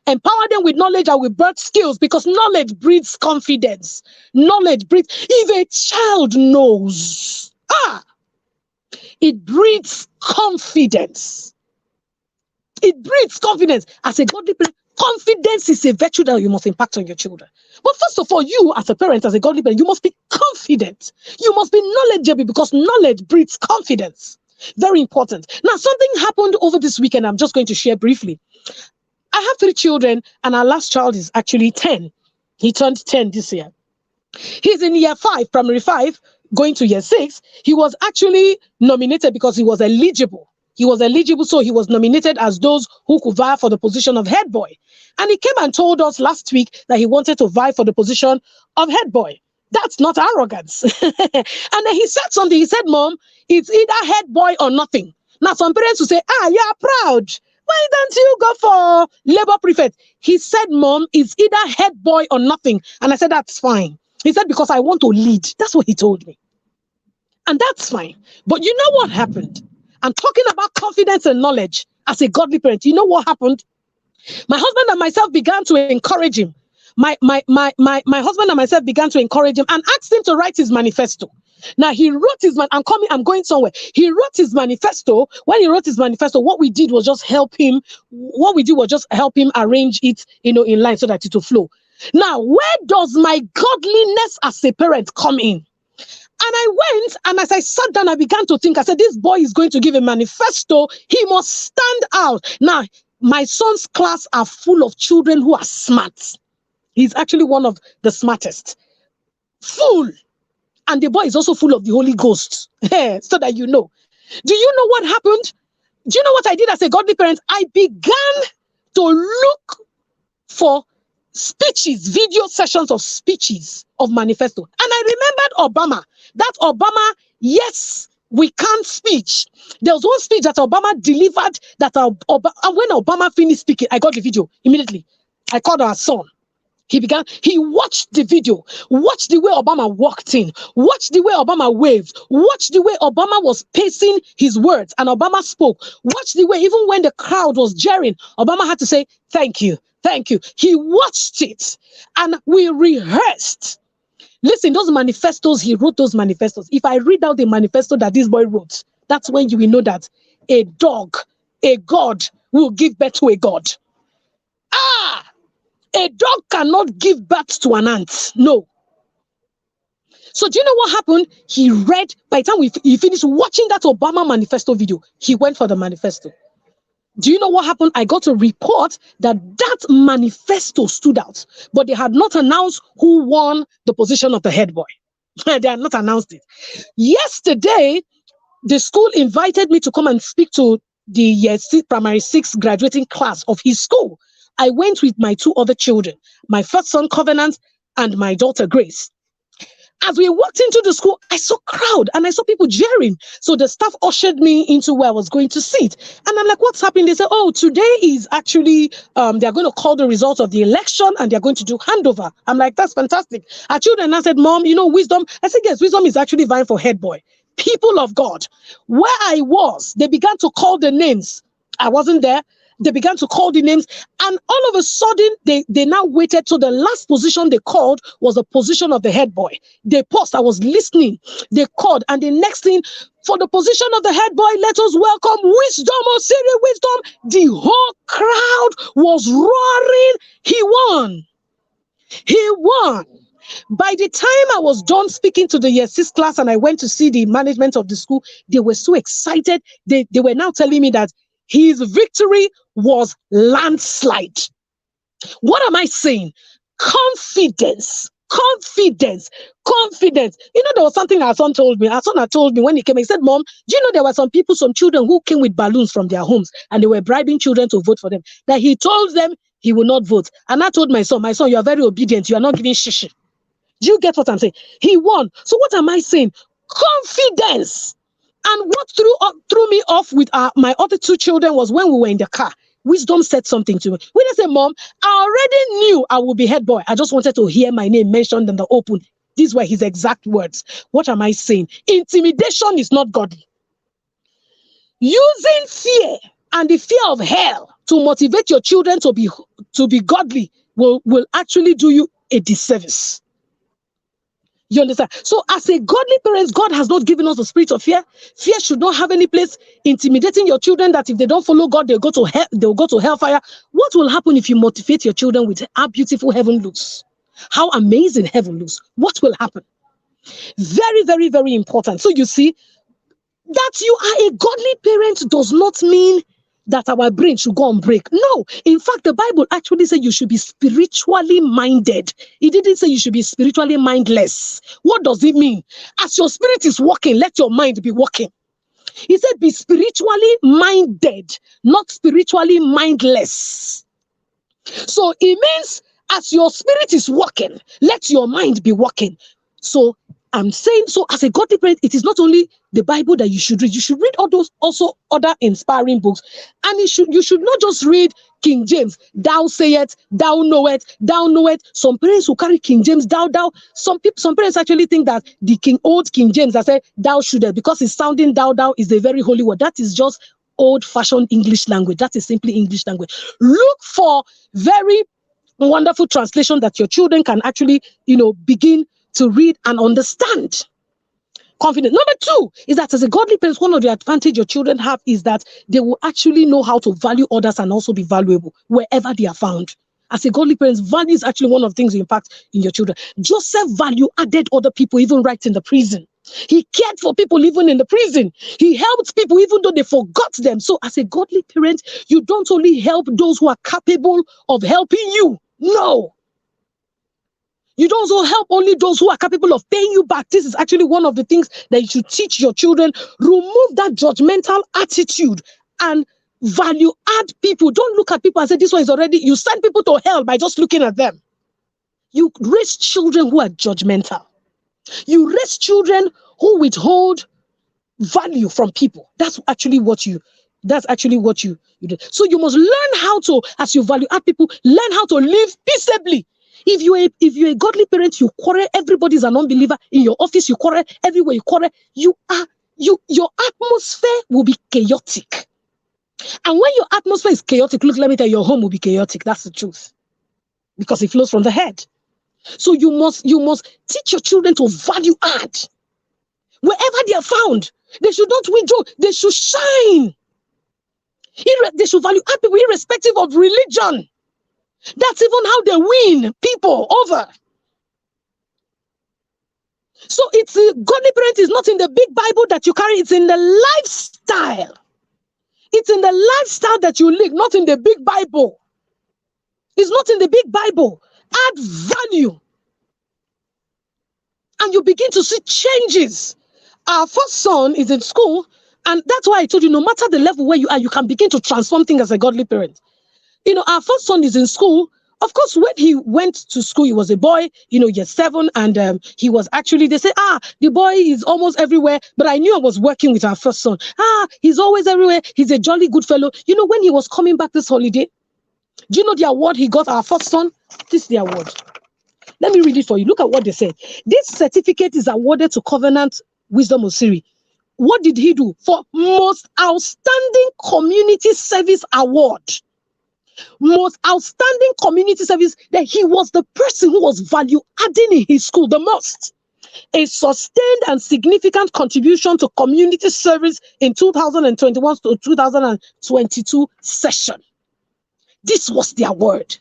S6: Empower them with knowledge and with birth skills, because knowledge breeds confidence. Knowledge breeds. If a child knows, it breeds confidence. It breeds confidence. As a godly parent, confidence is a virtue that you must impact on your children. But first of all, you as a parent, as a godly parent, you must be confident. You must be knowledgeable, because knowledge breeds confidence. Very important. Now, something happened over this weekend I'm just going to share briefly. I have 3 children, and our last child is actually 10. He turned 10 this year. He's in year 5, primary 5, going to year 6. He was actually nominated because he was eligible. So he was nominated as those who could vie for the position of head boy. And he came and told us last week that he wanted to vie for the position of head boy. That's not arrogance. And then he said something. He said, Mom, it's either head boy or nothing. Now, some parents will say, you're proud. Why don't you go for labor prefect? He said, Mom, it's either head boy or nothing. And I said, that's fine. He said, because I want to lead. That's what he told me. And that's fine. But you know what happened? I'm talking about confidence and knowledge as a godly parent. You know what happened? My husband and myself began to encourage him. My husband and myself began to encourage him and asked him to write his manifesto. Now he wrote his I'm going somewhere. He wrote his manifesto. When he wrote his manifesto, what we did was just help him. Arrange it, in line so that it will flow. Now, where does my godliness as a parent come in? And I went, and as I sat down, I began to think. I said, this boy is going to give a manifesto. He must stand out. Now, my son's class are full of children who are smart. He's actually one of the smartest. Full. And the boy is also full of the Holy Ghost. So that you know. Do you know what happened? Do you know what I did as a godly parent? I began to look for speeches, video sessions of speeches of manifesto. And I remembered Obama. That Obama, yes, we can speech. There was one speech that Obama delivered and when Obama finished speaking, I got the video immediately. I called our son. He watched the video, watched the way Obama walked in, watched the way Obama waved, watched the way Obama was pacing his words, and Obama spoke. Watch the way, even when the crowd was jeering, Obama had to say, thank you, thank you. He watched it, and we rehearsed. Listen, those manifestos, he wrote those manifestos. If I read out the manifesto that this boy wrote, that's when you will know that a God will give birth to a God. A dog cannot give birth to an ant. No. So do you know what happened? He read, by the time he finished watching that Obama manifesto video, he went for the manifesto. Do you know what happened? I got a report that manifesto stood out, but they had not announced who won the position of the head boy. They had not announced it. Yesterday, the school invited me to come and speak to the primary 6 graduating class of his school. I went with my 2 other children, my first son Covenant and my daughter Grace. As we walked into the school, I saw crowd and I saw people jeering. So the staff ushered me into where I was going to sit. And I'm like, what's happening? They said, oh, today is actually, they're going to call the results of the election and they're going to do handover. I'm like, that's fantastic. Our children, I said, Mom, you know, wisdom. I said, yes, wisdom is actually vying for head boy. People of God, where I was, they began to call the names. I wasn't there. They began to call the names, and all of a sudden, they now waited. So the last position they called was the position of the head boy. They paused. I was listening. They called, and the next thing, for the position of the head boy, let us welcome Wisdom, oh Siri, Wisdom. The whole crowd was roaring. He won. He won. By the time I was done speaking to the year 6 class and I went to see the management of the school, they were so excited. They were now telling me that his victory was landslide. What am I saying? Confidence. Confidence. Confidence. You know, there was something our son told me. Our son had told me when he came, he said, Mom, do you know there were some people, some children who came with balloons from their homes and they were bribing children to vote for them, that he told them he will not vote. And I told my son, you are very obedient. You are not giving shishi. Do you get what I'm saying? He won. So what am I saying? Confidence. And what threw me off with my other 2 children was when we were in the car. Wisdom said something to me. When I said, Mom, I already knew I would be head boy. I just wanted to hear my name mentioned in the open. These were his exact words. What am I saying? Intimidation is not godly. Using fear and the fear of hell to motivate your children to be godly will actually do you a disservice. You understand? So as a godly parent, God has not given us a spirit of fear. Fear should not have any place intimidating your children that if they don't follow God, they'll go to hellfire. What will happen if you motivate your children with how beautiful heaven looks? How amazing heaven looks? What will happen? Very, very, very important. So you see, that you are a godly parent does not mean that our brain should go on break. No, in fact, the Bible actually said you should be spiritually minded. It didn't say you should be spiritually mindless. What does it mean? As your spirit is working, let your mind be working. He said be spiritually minded, not spiritually mindless. So it means as your spirit is working, let your mind be working. So I'm saying, so as a godly parent, it is not only the Bible that you should read. You should read all those also other inspiring books. And you should not just read King James. Thou sayest, thou knowest, thou knowest. Some parents who carry King James, thou. Some parents actually think that the old King James that say thou shouldest, because it's sounding thou is a very holy word. That is just old-fashioned English language. That is simply English language. Look for very wonderful translation that your children can actually, begin to read and understand. Confidence. Number 2 is that as a godly parent, one of the advantage your children have is that they will actually know how to value others and also be valuable wherever they are found. As a godly parent, value is actually one of the things you impact in your children. Joseph added other people even right in the prison. He cared for people even in the prison. He helped people even though they forgot them. So as a godly parent, you don't only help those who are capable of helping you. No. You don't also help only those who are capable of paying you back. This is actually one of the things that you should teach your children. Remove that judgmental attitude and value add people. Don't look at people and say, this one is already, you send people to hell by just looking at them. You raise children who are judgmental. You raise children who withhold value from people. That's actually what you do. So you must learn how to, as you value add people, learn how to live peaceably. If you're a godly parent, you quarrel, everybody's an unbeliever. In your office, you quarrel, everywhere you quarrel, your atmosphere will be chaotic. And when your atmosphere is chaotic, look, let me tell you, your home will be chaotic. That's the truth. Because it flows from the head. So you must teach your children to value add. Wherever they are found, they should not withdraw, they should shine. They should value add people irrespective of religion. That's even how they win people over. So it's a godly parent is not in the big Bible that you carry, it's in the lifestyle. It's in the lifestyle that you live, not in the big Bible. It's not in the big Bible. Add value. And you begin to see changes. Our first son is in school, and that's why I told you, no matter the level where you are, you can begin to transform things as a godly parent. Our first son is in school. Of course, when he went to school, he was a boy, year 7, and he was actually, they say, the boy is almost everywhere. But I knew I was working with our first son. He's always everywhere. He's a jolly good fellow. When he was coming back this holiday, do you know the award he got, our first son? This is the award. Let me read it for you. Look at what they said. This certificate is awarded to Covenant Wisdom Osiri. What did he do? For most outstanding community service award. Most outstanding community service, that he was the person who was value adding in his school the most. A sustained and significant contribution to community service in 2021 to 2022 session. This was their word.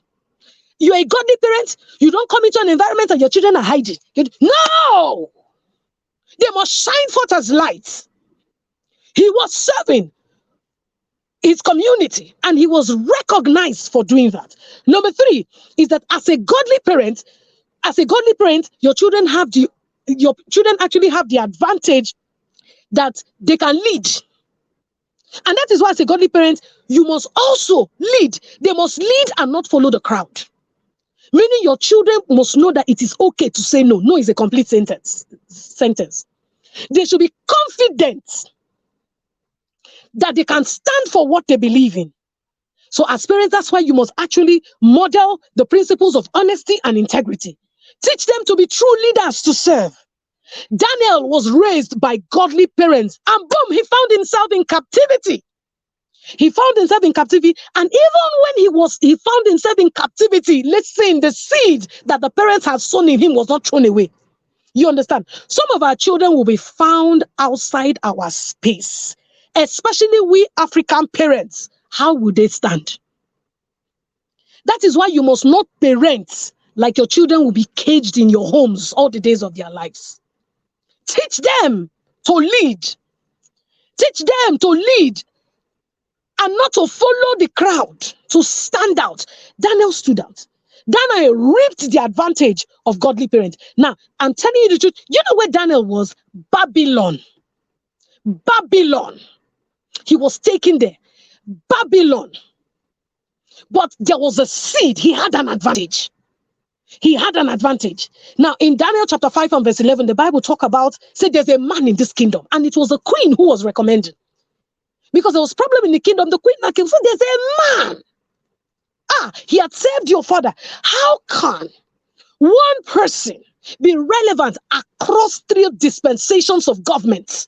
S6: You're a godly parent, you don't come into an environment and your children are hiding. No! They must shine forth as lights. He was serving his community, and he was recognized for doing that. Number 3 is that as a godly parent, your children actually have the advantage that they can lead. And that is why as a godly parent, you must also lead. They must lead and not follow the crowd. Meaning your children must know that it is okay to say no. No is a complete sentence. They should be confident that they can stand for what they believe in. So as parents, that's why you must actually model the principles of honesty and integrity. Teach them to be true leaders to serve. Daniel was raised by godly parents, and boom, he found himself in captivity. And even when he found himself in captivity, listen, the seed that the parents had sown in him was not thrown away. You understand? Some of our children will be found outside our space, especially we African parents. How would they stand? That is why you must not parent like your children will be caged in your homes all the days of their lives. Teach them to lead. Teach them to lead and not to follow the crowd, to stand out. Daniel stood out. Daniel reaped the advantage of godly parents. Now, I'm telling you the truth. You know where Daniel was? Babylon. Babylon. He was taken there. Babylon. But there was a seed. He had an advantage. Now, in Daniel chapter 5 and verse 11, the Bible talk about, say there's a man in this kingdom, and it was a queen who was recommended. Because there was problem in the kingdom, the queen came, so there's a man. He had served your father. How can one person be relevant across 3 dispensations of government?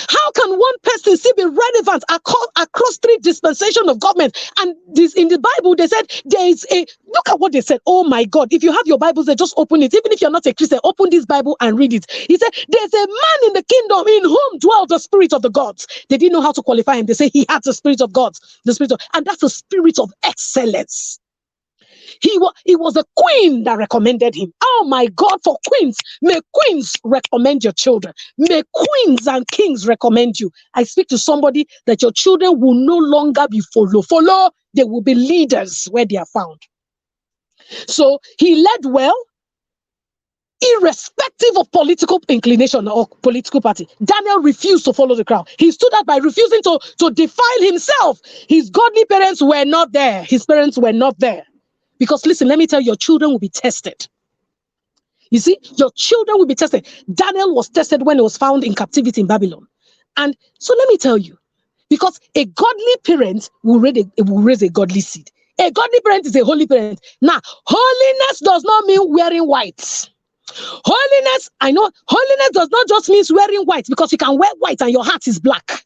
S6: How can one person still be relevant across 3 dispensations of government? And this in the Bible, they said there is look at what they said. Oh my God, if you have your Bibles there, just open it. Even if you're not a Christian, open this Bible and read it. He said, there's a man in the kingdom in whom dwell the spirit of the gods. They didn't know how to qualify him. They say he had the spirit of gods, and that's the spirit of excellence. He was a queen that recommended him. Oh my God, for queens, may queens recommend your children. May queens and kings recommend you. I speak to somebody that your children will no longer be follow. They will be leaders where they are found. So he led well, irrespective of political inclination or political party. Daniel refused to follow the crowd. He stood out by refusing to defile himself. His godly parents were not there. His parents were not there. Because listen, let me tell you, your children will be tested. You see, your children will be tested. Daniel was tested when he was found in captivity in Babylon. And so let me tell you, because a godly parent will raise a godly seed. A godly parent is a holy parent. Now, holiness does not mean wearing white. Holiness does not just mean wearing white, because you can wear white and your heart is black.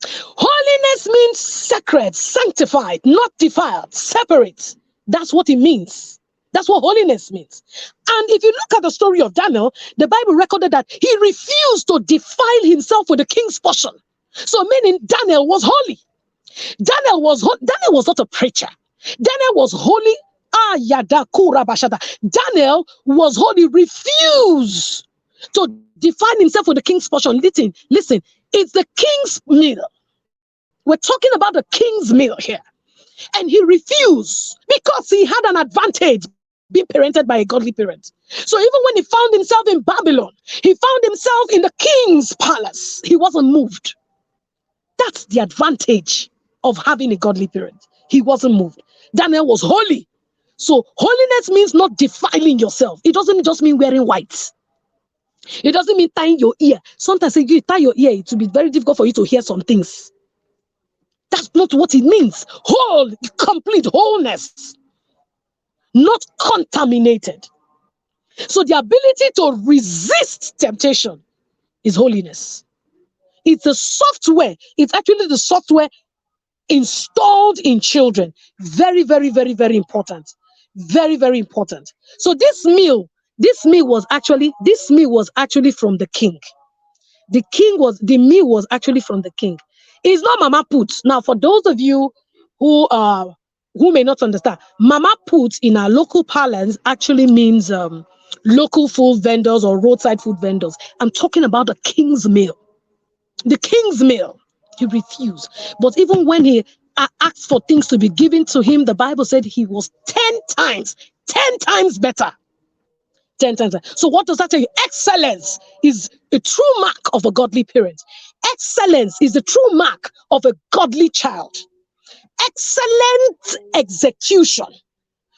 S6: Holiness means sacred, sanctified, not defiled, separate. That's what it means. That's what holiness means. And if you look at the story of Daniel, the Bible recorded that he refused to defile himself with the king's portion. So meaning Daniel was holy. Daniel was not a preacher. Daniel was holy. Daniel was holy, refused to define himself with the king's portion. Listen, it's the king's meal. We're talking about the king's meal here. And he refused because he had an advantage being parented by a godly parent. So even when he found himself in Babylon, he found himself in the king's palace. He wasn't moved. That's the advantage of having a godly parent. He wasn't moved. Daniel was holy. So holiness means not defiling yourself. It doesn't just mean wearing white. It doesn't mean tying your ear. Sometimes if you tie your ear, it will be very difficult for you to hear some things. That's not what it means. Whole, complete wholeness, not contaminated. So the ability to resist temptation is holiness. It's a software. It's actually the software installed in children. Very, very, very, very important. Very, very important. So this meal was actually from the king. The meal was actually from the king. It's not Mama Put. Now, for those of you who may not understand, Mama Put in our local parlance actually means local food vendors or roadside food vendors. I'm talking about the king's meal. The king's meal. He refused. But even when he asked for things to be given to him, the Bible said he was 10 times better. 10 times. So what does that tell you? Excellence is a true mark of a godly parent. Excellence is the true mark of a godly child. Excellent execution.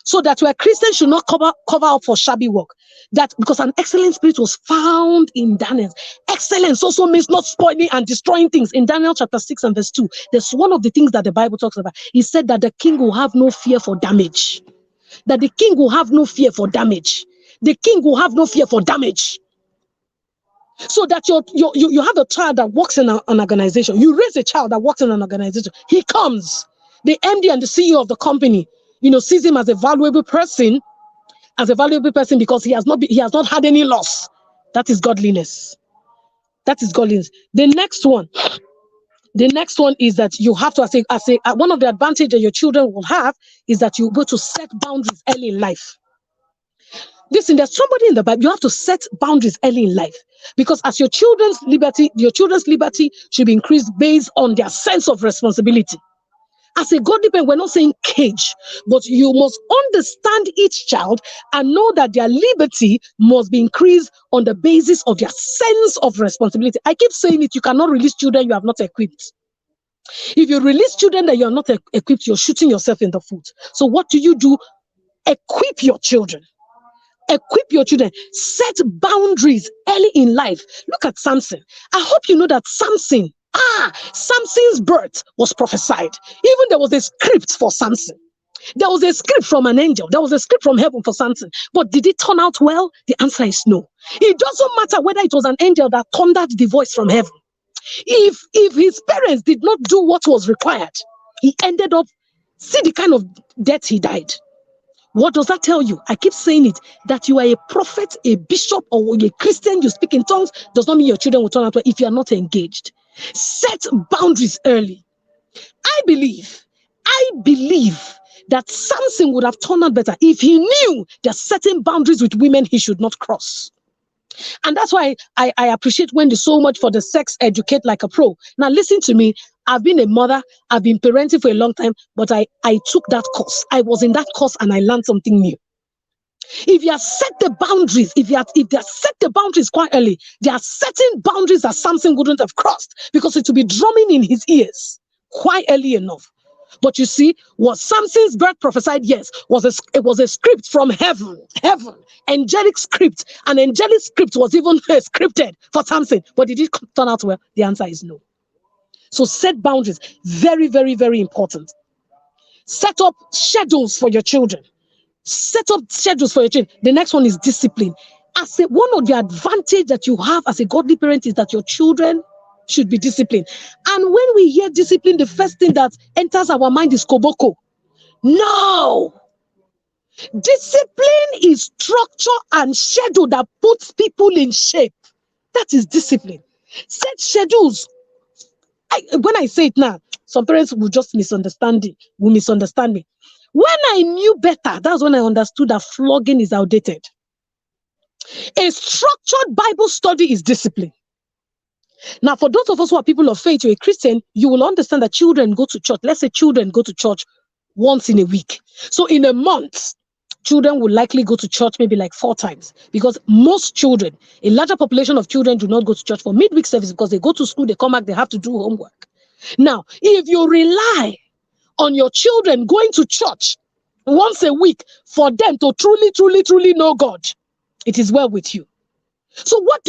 S6: So that where Christians should not cover up for shabby work. That because an excellent spirit was found in Daniel. Excellence also means not spoiling and destroying things. In Daniel chapter 6 and verse 2, there's one of the things that the Bible talks about. He said that the king will have no fear for damage. That the king will have no fear for damage. The king will have no fear for damage. So that you have a child that works in an organization. You raise a child that works in an organization. He comes. The MD and the CEO of the company, sees him as a valuable person because he has not had any loss. That is godliness. That is godliness. The next one is that you have to, one of the advantages that your children will have is that you go to set boundaries early in life. Listen, there's somebody in the Bible, you have to set boundaries early in life. Because as your children's liberty should be increased based on their sense of responsibility. As a godly parent, we're not saying cage, but you must understand each child and know that their liberty must be increased on the basis of their sense of responsibility. I keep saying it, you cannot release children you have not equipped. If you release children that you are not equipped, you're shooting yourself in the foot. So what do? Equip your children. Equip your children. Set boundaries early in life. Look at Samson. I hope you know that Samson's birth was prophesied. Even there was a script for Samson. There was a script from an angel. There was a script from heaven for Samson. But did it turn out well? The answer is no. It doesn't matter whether it was an angel that thundered the voice from heaven. If his parents did not do what was required, he ended up, see the kind of death he died. What does that tell you? I keep saying it, that you are a prophet, a bishop, or a Christian, you speak in tongues, does not mean your children will turn out well if you are not engaged. Set boundaries early. I believe that Samson would have turned out better if he knew there are certain boundaries with women he should not cross. And that's why I appreciate Wendy so much for the sex educate like a pro. Now listen to me. I've been a mother. I've been parenting for a long time, but I took that course. I was in that course and I learned something new. If you have set the boundaries, if they have set the boundaries quite early, there are certain boundaries that Samson wouldn't have crossed because it would be drumming in his ears quite early enough. But you see, what Samson's birth prophesied, yes, it was a script from heaven, angelic script. An angelic script was even scripted for Samson. But did it turn out well? The answer is no. So set boundaries, very, very, very important. Set up schedules for your children. Set up schedules for your children. The next one is discipline. One of the advantages that you have as a godly parent is that your children should be disciplined. And when we hear discipline, the first thing that enters our mind is koboko. No! Discipline is structure and schedule that puts people in shape. That is discipline. Set schedules. When I say it now, some parents will just misunderstand me. When I knew better, that's when I understood that flogging is outdated. A structured Bible study is discipline. Now, for those of us who are people of faith, you're a Christian, you will understand that children go to church. Let's say children go to church once in a week. So in a month, children will likely go to church maybe like 4 times, because most children, a larger population of children, do not go to church for midweek service because they go to school, they come back, they have to do homework. Now, if you rely on your children going to church once a week for them to truly know God, it is well with you. So what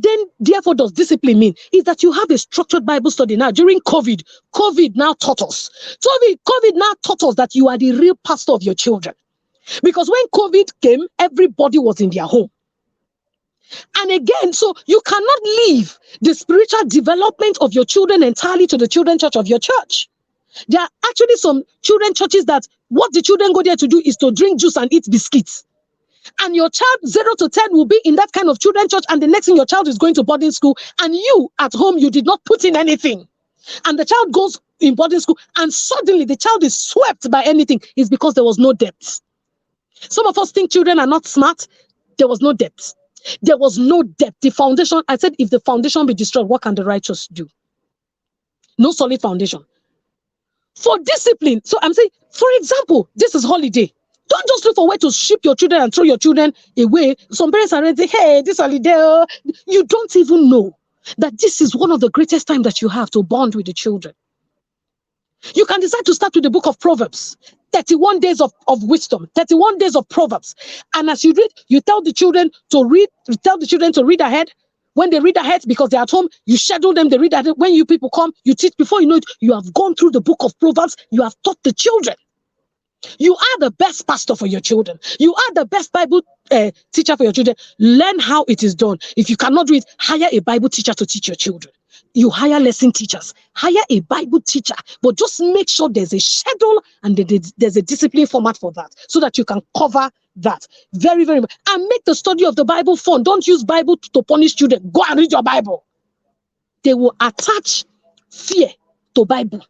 S6: then therefore does discipline mean? Is that you have a structured Bible study. Now during COVID now taught us. COVID now taught us that you are the real pastor of your children. Because when COVID came, everybody was in their home. And again, so you cannot leave the spiritual development of your children entirely to the children's church of your church. There are actually some children churches that what the children go there to do is to drink juice and eat biscuits. And your child 0 to 10 will be in that kind of children church, and the next thing your child is going to boarding school, and you at home, you did not put in anything. And the child goes in boarding school, and suddenly the child is swept by anything. It's because there was no depth. Some of us think children are not smart. There was no depth. There was no depth. The foundation, I said, if the foundation be destroyed, what can the righteous do? No solid foundation. For discipline, so I'm saying, for example, this is holiday. Don't just look for a way to ship your children and throw your children away. Some parents are ready, hey, this holiday. You don't even know that this is one of the greatest times that you have to bond with the children. You can decide to start with the book of Proverbs, 31 days of wisdom, 31 days of Proverbs. And as you read, you tell the children to read ahead. When they read ahead, because they're at home, you schedule them, they read ahead. When you people come, you teach. Before you know it, you have gone through the book of Proverbs, you have taught the children. You are the best pastor for your children. You are the best Bible teacher for your children. Learn how it is done. If you cannot do it, hire a Bible teacher to teach your children. You hire lesson teachers. Hire a Bible teacher. But just make sure there's a schedule and there's a discipline format for that, so that you can cover that. Very, very much. And make the study of the Bible fun. Don't use Bible to punish children. Go and read your Bible. They will attach fear to Bible.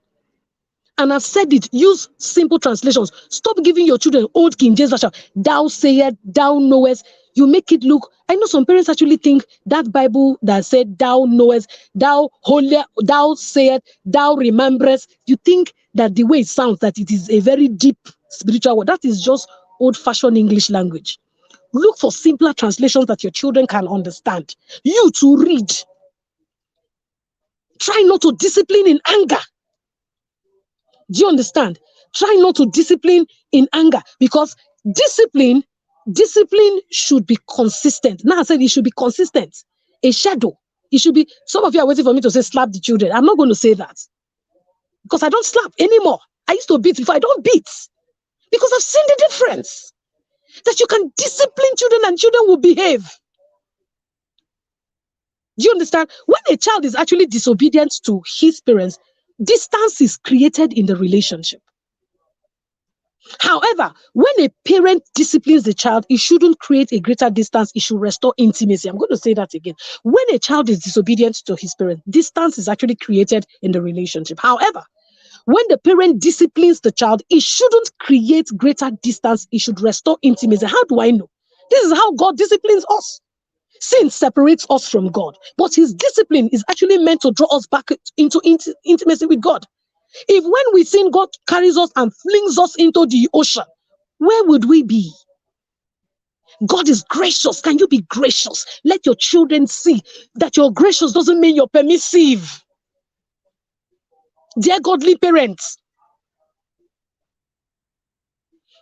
S6: And I've said it, use simple translations. Stop giving your children old King James version. Thou sayest, thou knowest. You make it look, I know some parents actually think that Bible that said thou knowest, thou holy, thou sayest, thou rememberest. You think that the way it sounds, that it is a very deep spiritual word. That is just old-fashioned English language. Look for simpler translations that your children can understand. You to read. Try not to discipline in anger. Do you understand? Try not to discipline in anger, because discipline should be consistent. Now I said it should be consistent. A shadow. It should be, some of you are waiting for me to say slap the children. I'm not going to say that, because I don't slap anymore. I used to beat before. I don't beat, because I've seen the difference. That you can discipline children and children will behave. Do you understand? When a child is actually disobedient to his parents, distance is created in the relationship. However, when a parent disciplines the child, it shouldn't create a greater distance. It should restore intimacy. I'm going to say that again. When a child is disobedient to his parent, distance is actually created in the relationship. However, when the parent disciplines the child, it shouldn't create greater distance. It should restore intimacy. How do I know? This is how God disciplines us. Sin separates us from God, but his discipline is actually meant to draw us back into intimacy with God. If when we sin, God carries us and flings us into the ocean, where would we be? God is gracious. Can you be gracious? Let your children see that you're gracious doesn't mean you're permissive. Dear godly parents.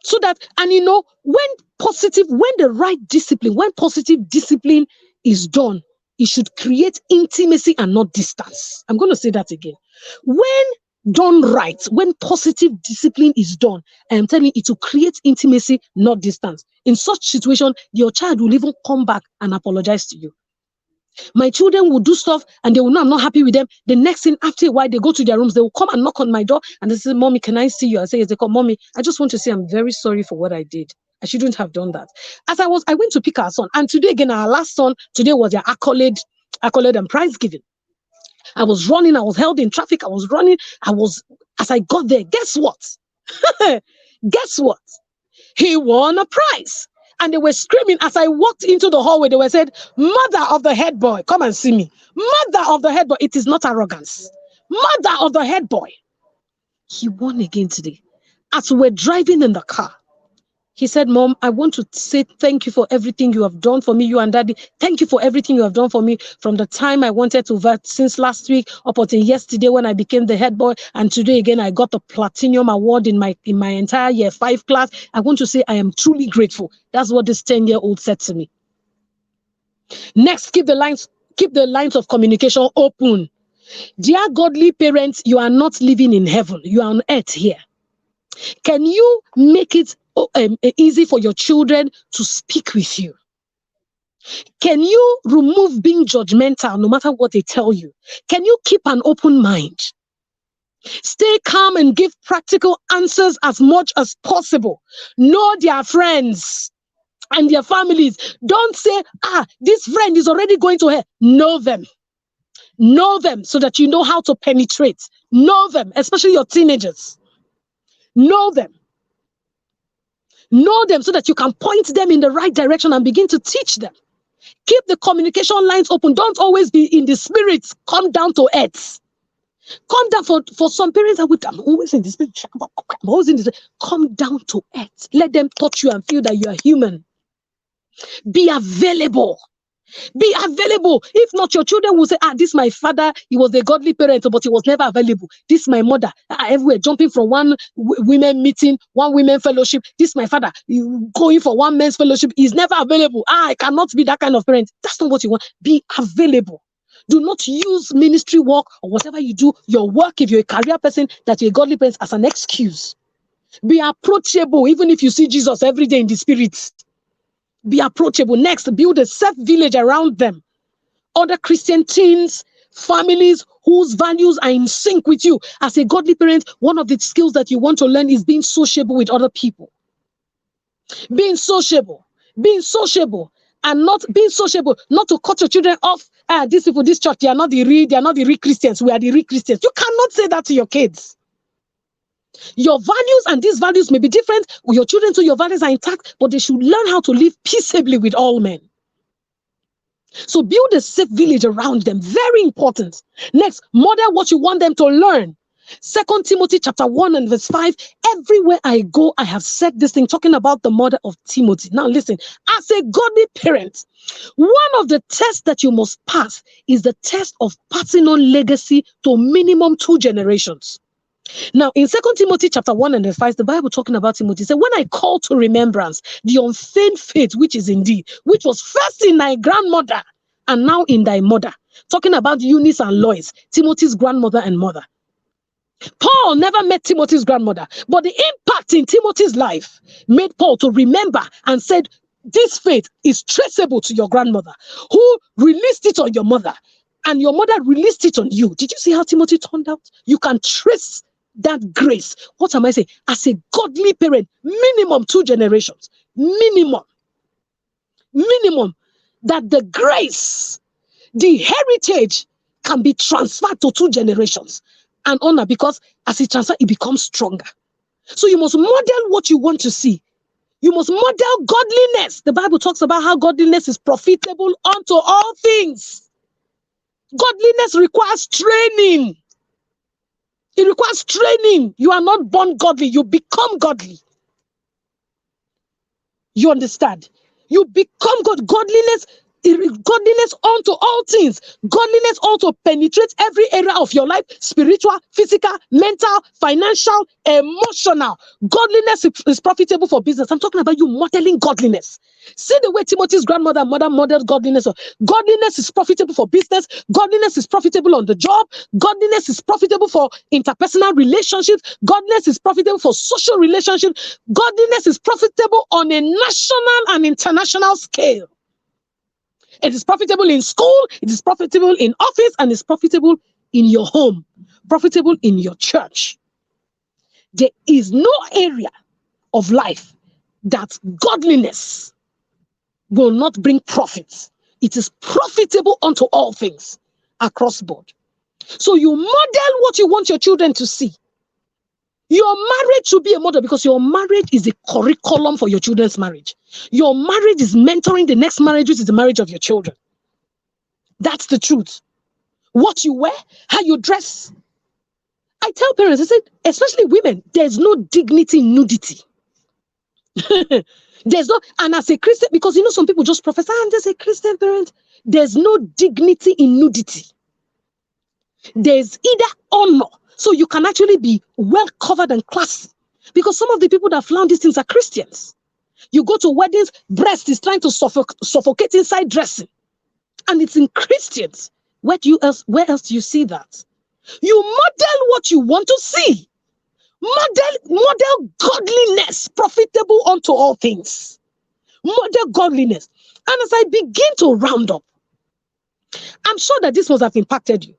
S6: So that, and you know, when the right discipline, when positive discipline is done, it should create intimacy and not distance. I'm going to say that again. When done right, when positive discipline is done, I am telling you, it will create intimacy, not distance. In such situation, your child will even come back and apologize to you. My children will do stuff and they will know I'm not happy with them. The next thing, after a while, they go to their rooms, they will come and knock on my door and they say, Mommy, can I see you? I say, yes. They come, Mommy, I just want to say I'm very sorry for what I did. I shouldn't have done that. I went to pick our son, and today again, our last son, today was their accolade and prize giving. I was running, I was held in traffic, as I got there, guess what? Guess what? He won a prize. And they were screaming as I walked into the hallway. They were said, Mother of the head boy, come and see me. Mother of the head boy. It is not arrogance. Mother of the head boy. He won again today. As we were driving in the car, He said, Mom, I want to say thank you for everything you have done for me, you and Daddy. Thank you for everything you have done for me from the time I wanted to vet since last week up until yesterday when I became the head boy. And today again, I got the platinum award in my entire year 5 class. I want to say I am truly grateful. That's what this 10-year-old said to me. Next, keep the lines of communication open. Dear godly parents, you are not living in heaven. You are on earth here. Can you make it easy for your children to speak with you? Can you remove being judgmental no matter what they tell you? Can you keep an open mind? Stay calm and give practical answers as much as possible. Know their friends and their families. Don't say, this friend is already going to hell. Know them. Know them so that you know how to penetrate. Know them, especially your teenagers. Know them. Know them so that you can point them in the right direction and begin to teach them. Keep the communication lines open. Don't always be in the spirit. Come down to earth. Come down for some parents. I'm always in the spirit. I'm always in the spirit. Come down to earth. Let them touch you and feel that you are human. Be available. Be available. If not, your children will say, this my father, he was a godly parent, but he was never available. This my mother, everywhere, jumping from one women meeting, one women fellowship. This my father, going for one men's fellowship. He's never available. I cannot be that kind of parent. That's not what you want. Be available. Do not use ministry work or whatever you do, your work, if you're a career person, that you're a godly parent, as an excuse. Be approachable, even if you see Jesus every day in the spirit. Be approachable. Next, build a safe village around them. Other Christian teens, families whose values are in sync with you. As a godly parent, one of the skills that you want to learn is being sociable with other people. Being sociable. Being sociable. And not being sociable, not to cut your children off. These people, this church, they are not the real Christians. We are the real Christians. You cannot say that to your kids. Your values and these values may be different. Your children too, your values are intact, but they should learn how to live peaceably with all men. So build a safe village around them. Very important. Next, model what you want them to learn. 2 Timothy chapter 1 and verse 5. Everywhere I go, I have said this thing, talking about the mother of Timothy. Now listen, as a godly parent, one of the tests that you must pass is the test of passing on legacy to minimum 2 generations. Now, in 2 Timothy chapter 1 and verse 5, the Bible talking about Timothy said, when I call to remembrance the unfeigned faith which is in thee, which was first in thy grandmother and now in thy mother. Talking about Eunice and Lois, Timothy's grandmother and mother. Paul never met Timothy's grandmother, but the impact in Timothy's life made Paul to remember and said, this faith is traceable to your grandmother, who released it on your mother, and your mother released it on you. Did you see how Timothy turned out? You can trace that grace. What am I saying? As a godly parent, minimum 2 generations. Minimum. That the grace, the heritage can be transferred to 2 generations. And honor, because as it transfers, it becomes stronger. So you must model what you want to see. You must model godliness. The Bible talks about how godliness is profitable unto all things. Godliness requires training. It requires training. You are not born godly. You become godly. You understand? You become God. Godliness unto all things. Godliness also penetrates every area of your life: spiritual, physical, mental, financial, emotional. Godliness is profitable for business. I'm talking about you modeling godliness. See the way Timothy's grandmother and mother modeled godliness. Godliness is profitable for business. Godliness is profitable on the job. Godliness is profitable for interpersonal relationships. Godliness is profitable for social relationships. Godliness is profitable on a national and international scale. It is profitable in school, it is profitable in office, and it's profitable in your home, profitable in your church. There is no area of life that godliness will not bring profits. It is profitable unto all things across board. So you model what you want your children to see. Your marriage should be a model, because your marriage is a curriculum for your children's marriage. Your marriage is mentoring the next marriage, which is the marriage of your children. That's the truth. What you wear, how you dress. I tell parents, I said, especially women, there's no dignity in nudity. There's no, and as a Christian, because you know, some people just prophesy, I'm just a Christian parent. There's no dignity in nudity. There's either honor, so you can actually be well covered and classy. Because some of the people that flound these things are Christians. You go to weddings, breast is trying to suffocate inside dressing, and it's in Christians. Where else do you see that? You model what you want to see. Model godliness, profitable unto all things. Model godliness. And as I begin to round up, I'm sure that this must have impacted you.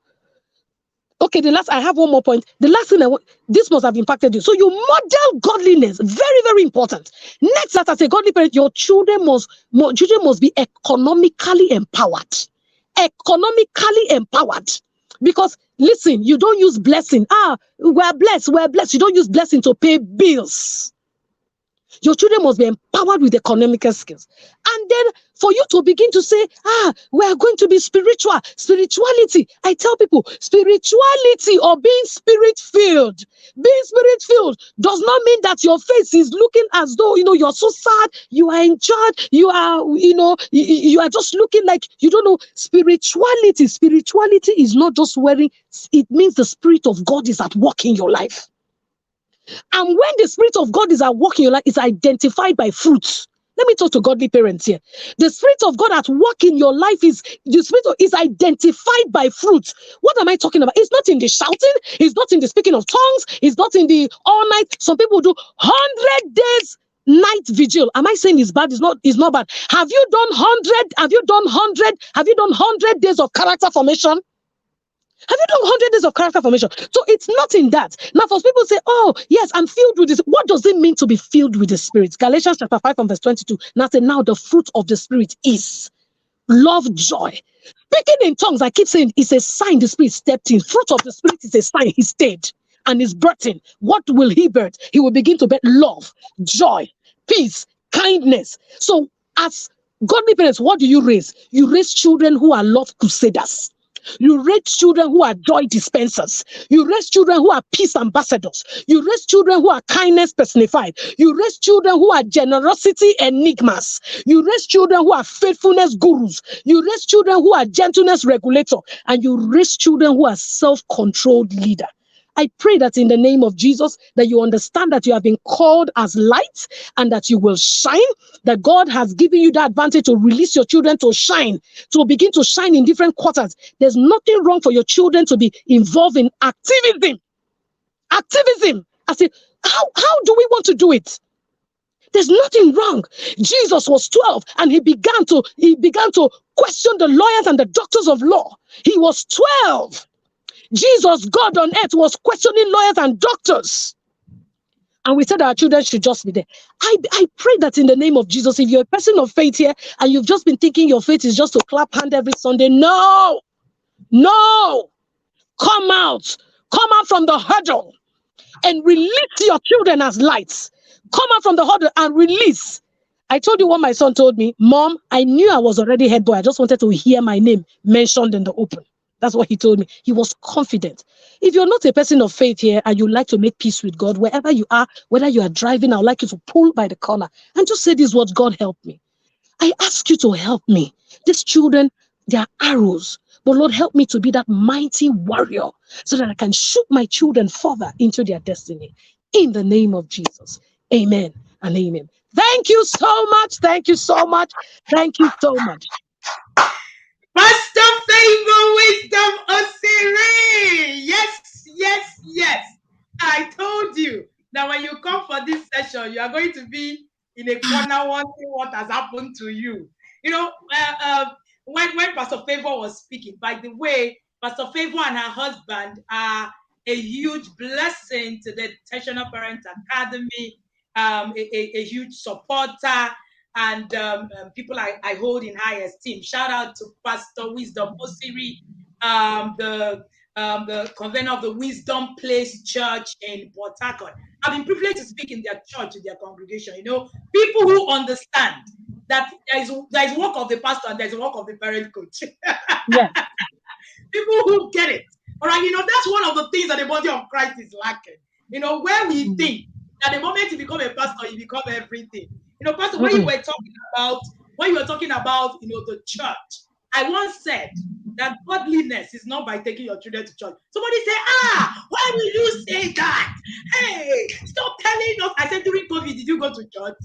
S6: Okay, I have one more point. The last thing this must have impacted you. So you model godliness, very, very important. Next, that as a godly parent, your children must be economically empowered. Economically empowered. Because listen, you don't use blessing. We're blessed. You don't use blessing to pay bills. Your children must be empowered with economical skills. And then for you to begin to say, we're going to be spiritual. Spirituality. I tell people, spirituality or being spirit-filled. Being spirit-filled does not mean that your face is looking as though, you're so sad, you are in charge, you are, you are just looking like, you don't know. Spirituality is not just wearing, it means the Spirit of God is at work in your life. And when the Spirit of God is at work in your life, it's identified by fruits. Let me talk to godly parents here. The Spirit of God at work in your life is identified by fruits. What am I talking about? It's not in the shouting, it's not in the speaking of tongues, it's not in the all night. Some people do 100 days night vigil. Am I saying it's bad? It's not bad. Have you done 100 days of character formation? Have you done 100 days of character formation? So it's not in that. Now, for people say, oh, yes, I'm filled with this. What does it mean to be filled with the Spirit? Galatians chapter 5 and verse 22. Now say, now the fruit of the Spirit is love, joy. Speaking in tongues, I keep saying, it's a sign the Spirit stepped in. Fruit of the Spirit is a sign he stayed and is birthing. What will he birth? He will begin to birth love, joy, peace, kindness. So as godly parents, what do you raise? You raise children who are love crusaders. You raise children who are joy dispensers. You raise children who are peace ambassadors. You raise children who are kindness personified. You raise children who are generosity enigmas. You raise children who are faithfulness gurus. You raise children who are gentleness regulator. And you raise children who are self-controlled leader. I pray that in the name of Jesus, that you understand that you have been called as light and that you will shine, that God has given you the advantage to release your children to shine, to begin to shine in different quarters. There's nothing wrong for your children to be involved in activism. Activism. I say, how do we want to do it? There's nothing wrong. Jesus was 12 and he began to question the lawyers and the doctors of law. He was 12. Jesus, God on earth, was questioning lawyers and doctors. And we said our children should just be there. I pray that in the name of Jesus, if you're a person of faith here and you've just been thinking your faith is just to clap hand every Sunday, no. Come out from the huddle and release your children as lights. Come out from the huddle and release. I told you what my son told me. Mom, I knew I was already head boy. I just wanted to hear my name mentioned in the open. That's what he told me. He was confident. If you're not a person of faith here and you like to make peace with God, wherever you are, whether you are driving, I would like you to pull by the corner and just say these words: God help me. I ask you to help me. These children, they are arrows. But Lord, help me to be that mighty warrior so that I can shoot my children further into their destiny. In the name of Jesus. Amen and amen. Thank you so much. Thank you so much. Thank you so much.
S2: Pastor Favor Wisdom Osiri. Yes. I told you that when you come for this session, you are going to be in a corner wondering what has happened to you. When Pastor Favor was speaking, by the way, Pastor Favor and her husband are a huge blessing to the Intentional Parent Academy, a huge supporter, and people I hold in high esteem. Shout out to Pastor Wisdom Osiri, the convener of the Wisdom Place Church in Port Harcourt. I've been privileged to speak in their church, in their congregation. People who understand that there is work of the pastor and there is work of the parent coach.
S6: Yeah.
S2: People who get it. All right, that's one of the things that the body of Christ is lacking. Where we think
S7: that the moment you become a pastor, you become everything. You know, Pastor, when you were talking about, the church, I once said that godliness is not by taking your children to church. Somebody say, why will you say that? Hey, stop telling us. I said, during COVID, did you go to church?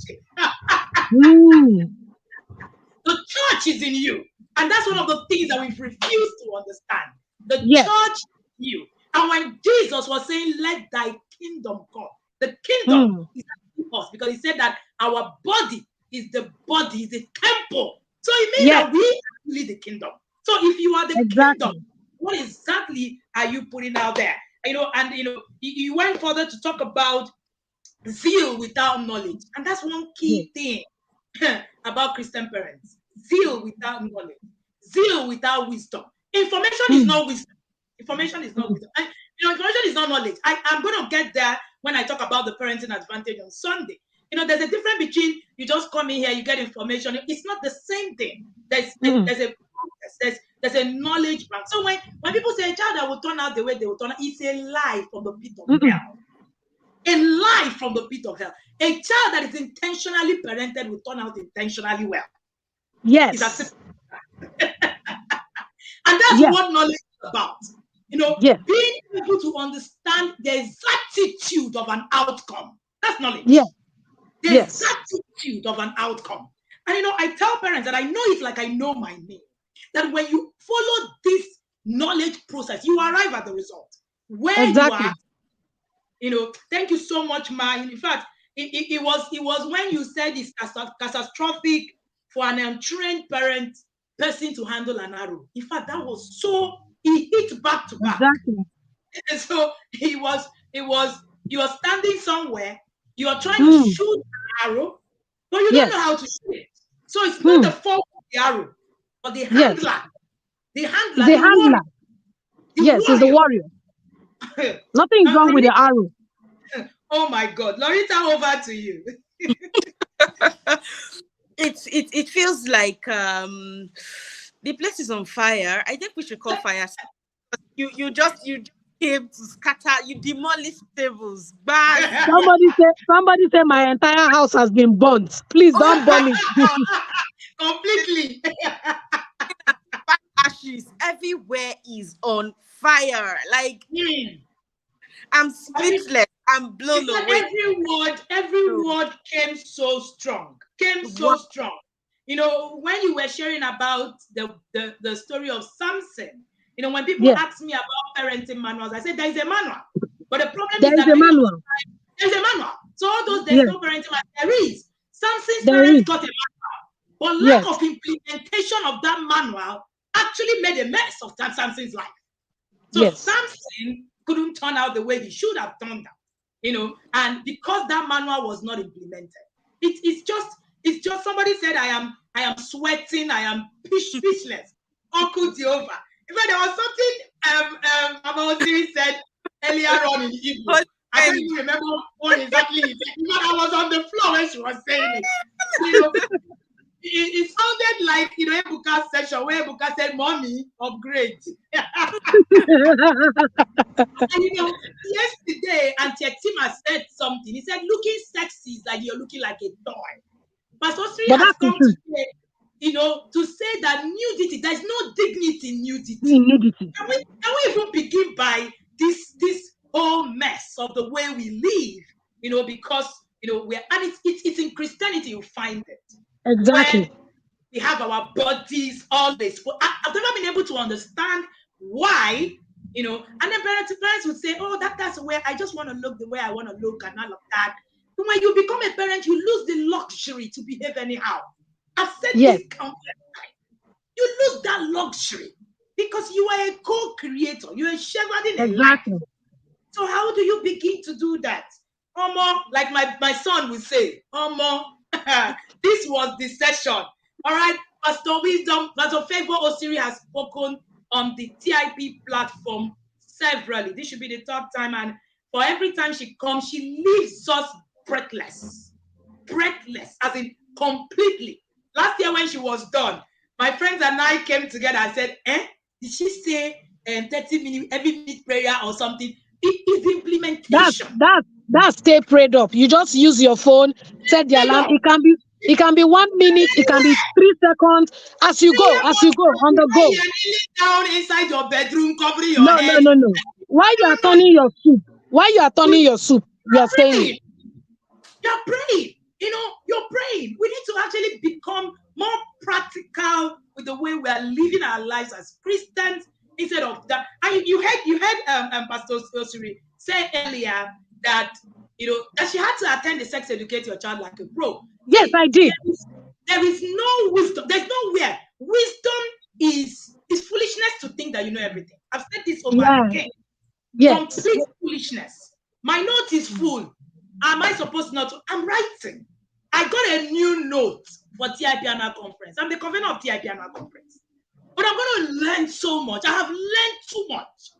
S7: The church is in you. And that's one of the things that we've refused to understand. The church is you. And when Jesus was saying, let thy kingdom come, the kingdom is us, because he said that our body is the temple. So it means that we are really the kingdom. So if you are the kingdom, what exactly are you putting out there? You went further to talk about zeal without knowledge. And that's one key thing about Christian parents. Zeal without knowledge. Zeal without wisdom. Information is not wisdom. Information is not wisdom. And, information is not knowledge. I'm going to get there when I talk about the parenting advantage on Sunday. There's a difference between you just come in here, you get information. It's not the same thing. There's a process. There's a knowledge bank. So when people say a child that will turn out the way they will turn out, it's a lie from the pit of hell. A lie from the pit of hell. A child that is intentionally parented will turn out intentionally well.
S6: Yes.
S7: And that's what knowledge is about. Being able to understand the exactitude of an outcome. That's knowledge. The exactitude of an outcome. And I tell parents that I know it like I know my name. That when you follow this knowledge process, you arrive at the result. Where you are. Thank you so much, Ma. In fact, it was when you said it's catastrophic for an untrained person to handle an arrow. In fact, that was so, he hit back to back.
S6: Exactly.
S7: And so you are standing somewhere, you are trying to shoot an arrow, but you don't know how to shoot it. So it's not the fault of the arrow, but the handler. The handler.
S6: It's the warrior. Nothing is wrong with the arrow.
S7: Oh my God. Loretta, over to you.
S4: It feels like the place is on fire. I think we should call fire. You just came to scatter, you demolished tables. Bad.
S6: Somebody say my entire house has been burnt. Please don't burn it.
S7: Completely.
S4: Ashes everywhere is on fire. Like I'm speechless. I'm blown away.
S7: Every word came so strong. When you were sharing about the story of Samson, when people ask me about parenting manuals, I said there's a manual. But the problem is that there's a manual. So all those there's no parenting manual. There is. Samson's parents got a manual. But lack of implementation of that manual actually made a mess of Samson's life. So Samson couldn't turn out the way he should have turned out. And because that manual was not implemented, it's just somebody said I am sweating, I am speechless. Uncle Jehovah. In fact, there was something about Siri said earlier on in the evening. I don't even remember what exactly it said. I was on the floor when she was saying it. It sounded like Ebuka's session where Ebuka said, "Mommy, upgrade." And yesterday, Auntie Tima said something. He said, "Looking sexy is like you're looking like a toy." Pastor Sri has come to say, to say that nudity, there's no dignity in nudity. Can we even begin by this whole mess of the way we live? Because it's in Christianity you find it.
S6: Exactly.
S7: Where we have our bodies always. But I've never been able to understand why, and then parents would say, "Oh, that's where I just want to look the way I want to look and all of that." But when you become a parent, you lose the luxury to behave anyhow. I've said this countless times. You lose that luxury because you are a co-creator. You are shepherding a life. So how do you begin to do that? Like my son would say, this was the session. All right, Pastor Wisdom, Pastor Favor Osiri has spoken on the TIP platform severally. This should be the third time, and for every time she comes, she leaves us breathless, as in completely. Last year when she was done, my friends and I came together and said, did she say 30 minutes, every minute prayer or something? It is implementation.
S6: That's stay prayed up. You just use your phone, set the alarm. It can be 1 minute, it can be 3 seconds. As you go, on the go.
S7: You're kneeling down inside your bedroom, covering your
S6: No,
S7: head.
S6: no. While you are turning your soup, you are saying it.
S7: You're praying. You're praying. We need to actually become more practical with the way we are living our lives as Christians instead of that. And you heard Pastor Osiri say earlier that that she had to attend the sex educate your child like a pro.
S6: Yes, I did.
S7: There is no wisdom. There's nowhere. Wisdom is foolishness to think that you know everything. I've said this over and again.
S6: Yes.
S7: Complete foolishness. My note is full. Am I supposed not to? I'm writing. I got a new note for TIP Annual Conference. I'm the convener of TIP Annual Conference. But I'm going to learn so much. I have learned too much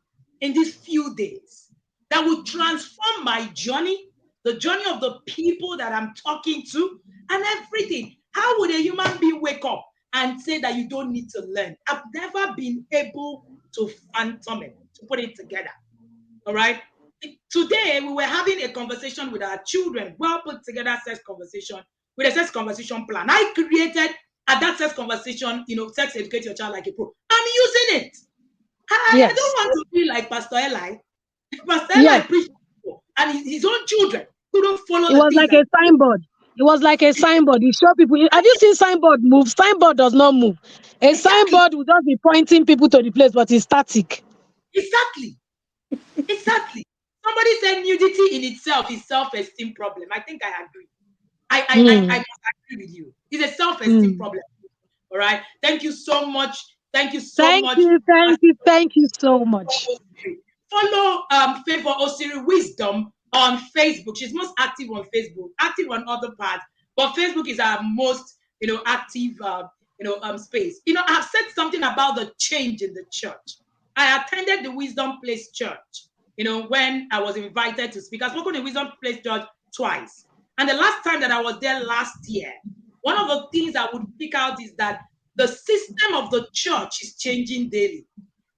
S7: in these few days that will transform my journey, the journey of the people that I'm talking to, and everything. How would a human being wake up and say that you don't need to learn? I've never been able to phantom it, to put it together. All right. Today, we were having a conversation with our children, well put together sex conversation with a sex conversation plan. I created at that sex conversation, sex educate your child like a pro. I'm using it. I don't want to be like Pastor Eli. Pastor Eli preached and his own children couldn't follow
S6: it was like a signboard. It was like a signboard. You show people. Have you seen signboard move? Signboard does not move. A signboard will just be pointing people to the place, but it's static.
S7: Exactly. Somebody said nudity in itself is self-esteem problem. I think I agree. I must agree with you. It's a self-esteem problem. All right. Thank you so much. Thank you so much.
S6: Thank you so much.
S7: Follow Favor Osiri Wisdom on Facebook. She's most active on Facebook, active on other parts, but Facebook is our most active space. I've said something about the change in the church. I attended the Wisdom Place Church, when I was invited to speak. I've spoken in Wisdom Place Church twice. And the last time that I was there last year, one of the things I would pick out is that the system of the church is changing daily.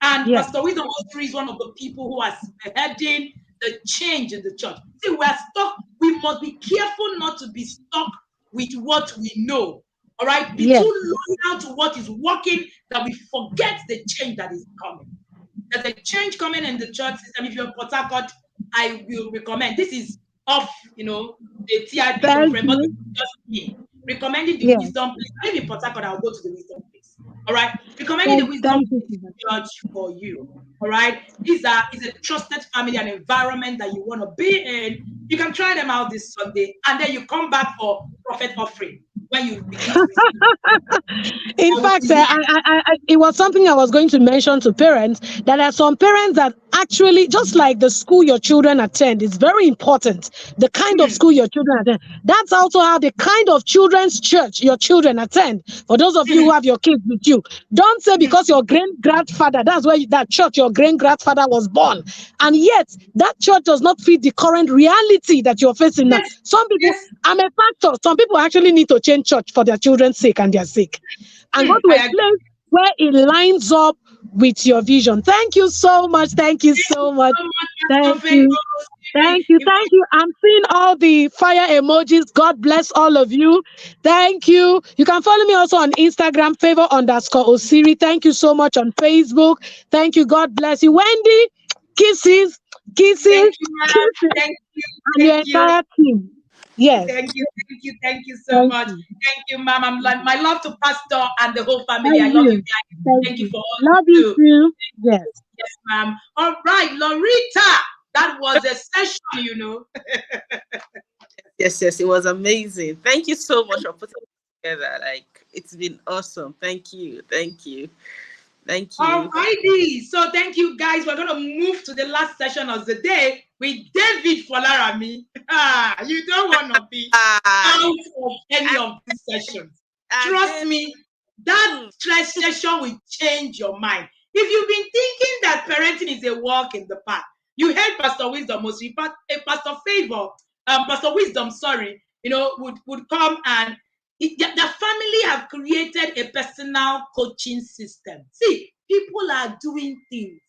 S7: And Pastor Wisdom is one of the people who are spearheading the change in the church. See, we are stuck. We must be careful not to be stuck with what we know. All right? Be too loyal to what is working that we forget the change that is coming. There's a change coming in the church system. If you're in Port Harcourt, I will recommend. This is off, the TIP conference, but this is just me recommending the Wisdom Place. I live in Port Harcourt, I'll go to the Wisdom Place. All right, recommending the Wisdom Place Church for you. All right, is a trusted family and environment that you want to be in. You can try them out this Sunday, and then you come back for prophet offering when you begin to
S6: In fact, it was something I was going to mention to parents, that there are some parents that actually, just like the school your children attend, is very important. The kind of school your children attend. That's also how the kind of children's church your children attend. For those of you who have your kids with you, don't say because your great-grandfather, that's where that church your great-grandfather was born, and yet that church does not fit the current reality that you're facing now. Some people, I'm a pastor, some people actually need to change church for their children's sake and their sake, and go to a place where it lines up with your vision. Thank you so much. Thank you so much. Thank you. I'm seeing all the fire emojis. God bless all of you. Thank you. You can follow me also on Instagram, favor_Osiri. Thank you so much on Facebook. Thank you. God bless you. Wendy, kisses.
S7: Thank you, Thank you.
S6: And your entire team. Yes.
S7: Thank you so much. Thank you, ma'am. My love to Pastor and the whole family. I love you guys. Thank you for all
S6: love you too. Yes.
S7: Yes, ma'am. All right, Lorita. That was a session,
S4: Yes, it was amazing. Thank you so much for putting it together. Like, it's been awesome. Thank you.
S7: All righty. So thank you, guys. We're going to move to the last session of the day with David Folarami. You don't want to be out of any of these sessions. Trust me, that stress session will change your mind. If you've been thinking that parenting is a walk in the park, you heard Pastor Wisdom, Pastor Favor, Pastor Wisdom, would come and the family have created a personal coaching system. See, people are doing things.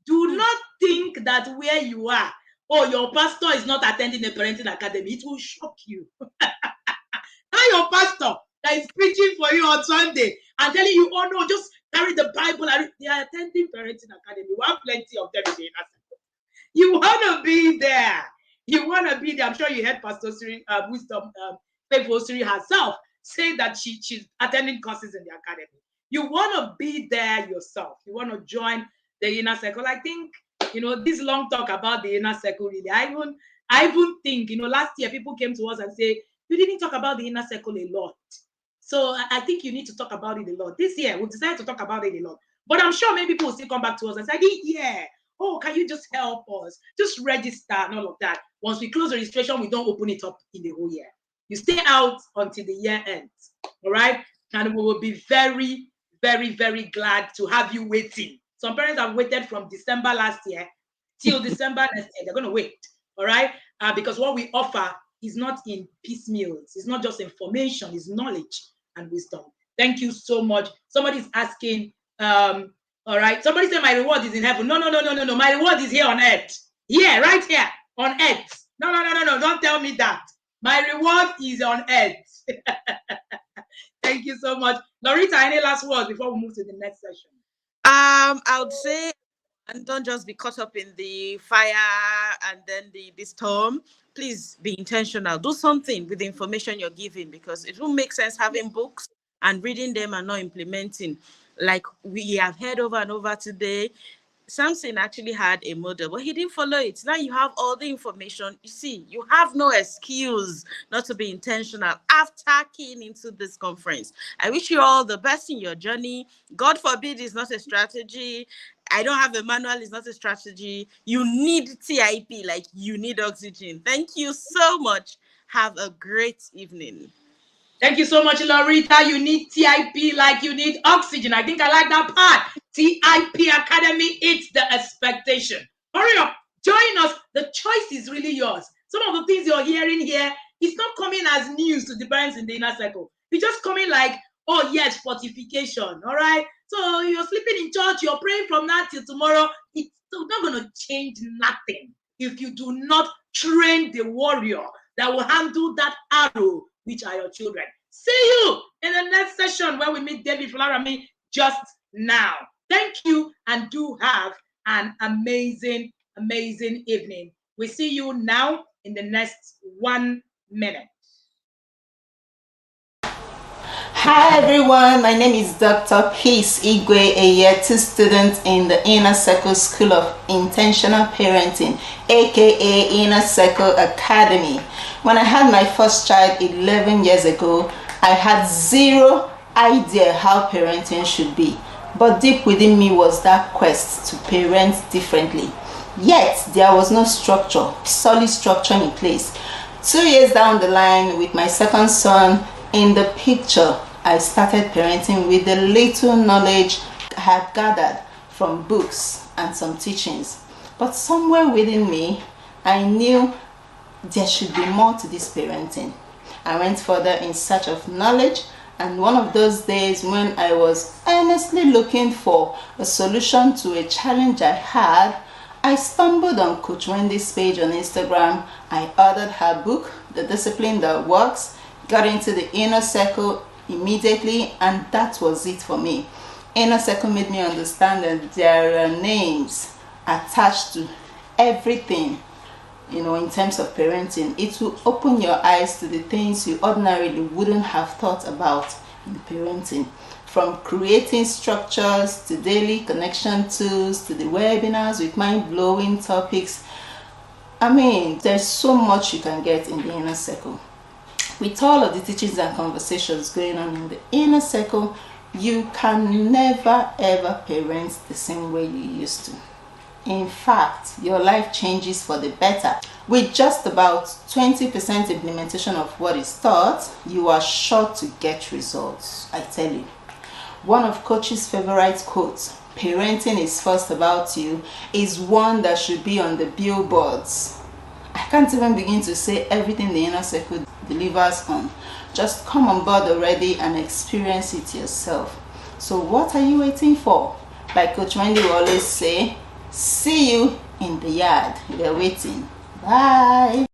S7: Do not think that where you are oh, your pastor is not attending a parenting academy, it will shock you. Now your pastor that is preaching for you on Sunday and telling you, oh no, just carry the Bible. They are attending parenting academy. We have plenty of them in the inner circle. You want to be there. You want to be there. I'm sure you heard Pastor Siri, Wisdom, Faithful Siri herself say that she's attending courses in the academy. You want to be there yourself. You want to join the inner circle. I think, this long talk about the inner circle, really, I even think, last year people came to us and say, you didn't talk about the inner circle a lot. So I think you need to talk about it a lot. This year, we've decided to talk about it a lot. But I'm sure maybe people will still come back to us and say, yeah, oh, can you just help us? Just register and all of that. Once we close the registration, we don't open it up in the whole year. You stay out until the year ends, all right? And we will be very, very, very glad to have you waiting. Some parents have waited from December last year till December next year. They're going to wait, all right? Because what we offer is not in piecemeals. It's not just information. It's knowledge and wisdom. Thank you so much. Somebody's asking, all right. Somebody said my reward is in heaven. No. My reward is here on earth. Yeah, right here on earth. No. Don't tell me that. My reward is on earth. Thank you so much. Lorita, any last words before we move to the next session?
S4: I would say, and don't just be caught up in the fire and then the storm. Please be intentional. Do something with the information you're giving, because it won't make sense having books and reading them and not implementing. Like we have heard over and over today, Samson actually had a model, but he didn't follow it. Now you have all the information. You see, you have no excuse not to be intentional after keying into this conference. I wish you all the best in your journey. God forbid it's not a strategy. I don't have a manual, it's not a strategy. You need TIP, like you need oxygen. Thank you so much. Have a great evening.
S7: Thank you so much, Lorita. You need TIP like you need oxygen. I think I like that part. TIP Academy, it's the expectation. Hurry up, join us. The choice is really yours. Some of the things you're hearing here, it's not coming as news to the parents in the inner circle. It's just coming like, oh yes, fortification. All right. So you're sleeping in church, you're praying from now till tomorrow. It's not going to change nothing if you do not train the warrior that will handle that arrow, which are your children. See you in the next session where we meet David Flarami just now. Thank you, and do have an amazing, amazing evening. We see you now in the next 1 minute.
S8: Hi everyone, my name is Dr. Peace Igwe, a year 2 student in the Inner Circle School of Intentional Parenting, aka Inner Circle Academy. When I had my first child 11 years ago, I had zero idea how parenting should be. But deep within me was that quest to parent differently. Yet there was no structure, solid structure in place. 2 years down the line, with my second son in the picture, I started parenting with the little knowledge I had gathered from books and some teachings. But somewhere within me, I knew there should be more to this parenting. I went further in search of knowledge, and one of those days when I was earnestly looking for a solution to a challenge I had, I stumbled on Coach Wendy's page on Instagram. I ordered her book, The Discipline That Works, got into the Inner Circle immediately, and that was it for me. Inner Circle made me understand that there are names attached to everything, in terms of parenting. It will open your eyes to the things you ordinarily wouldn't have thought about in parenting. From creating structures to daily connection tools to the webinars with mind-blowing topics. There's so much you can get in the Inner Circle. With all of the teachings and conversations going on in the Inner Circle, you can never ever parent the same way you used to. In fact, your life changes for the better. With just about 20% implementation of what is taught, you are sure to get results, I tell you. One of Coach's favorite quotes, "Parenting is first about you," is one that should be on the billboards. I can't even begin to say everything the Inner Circle delivers on. Just come on board already and experience it yourself. So what are you waiting for? Like Coach Wendy will always say, see you in the yard. We're waiting. Bye.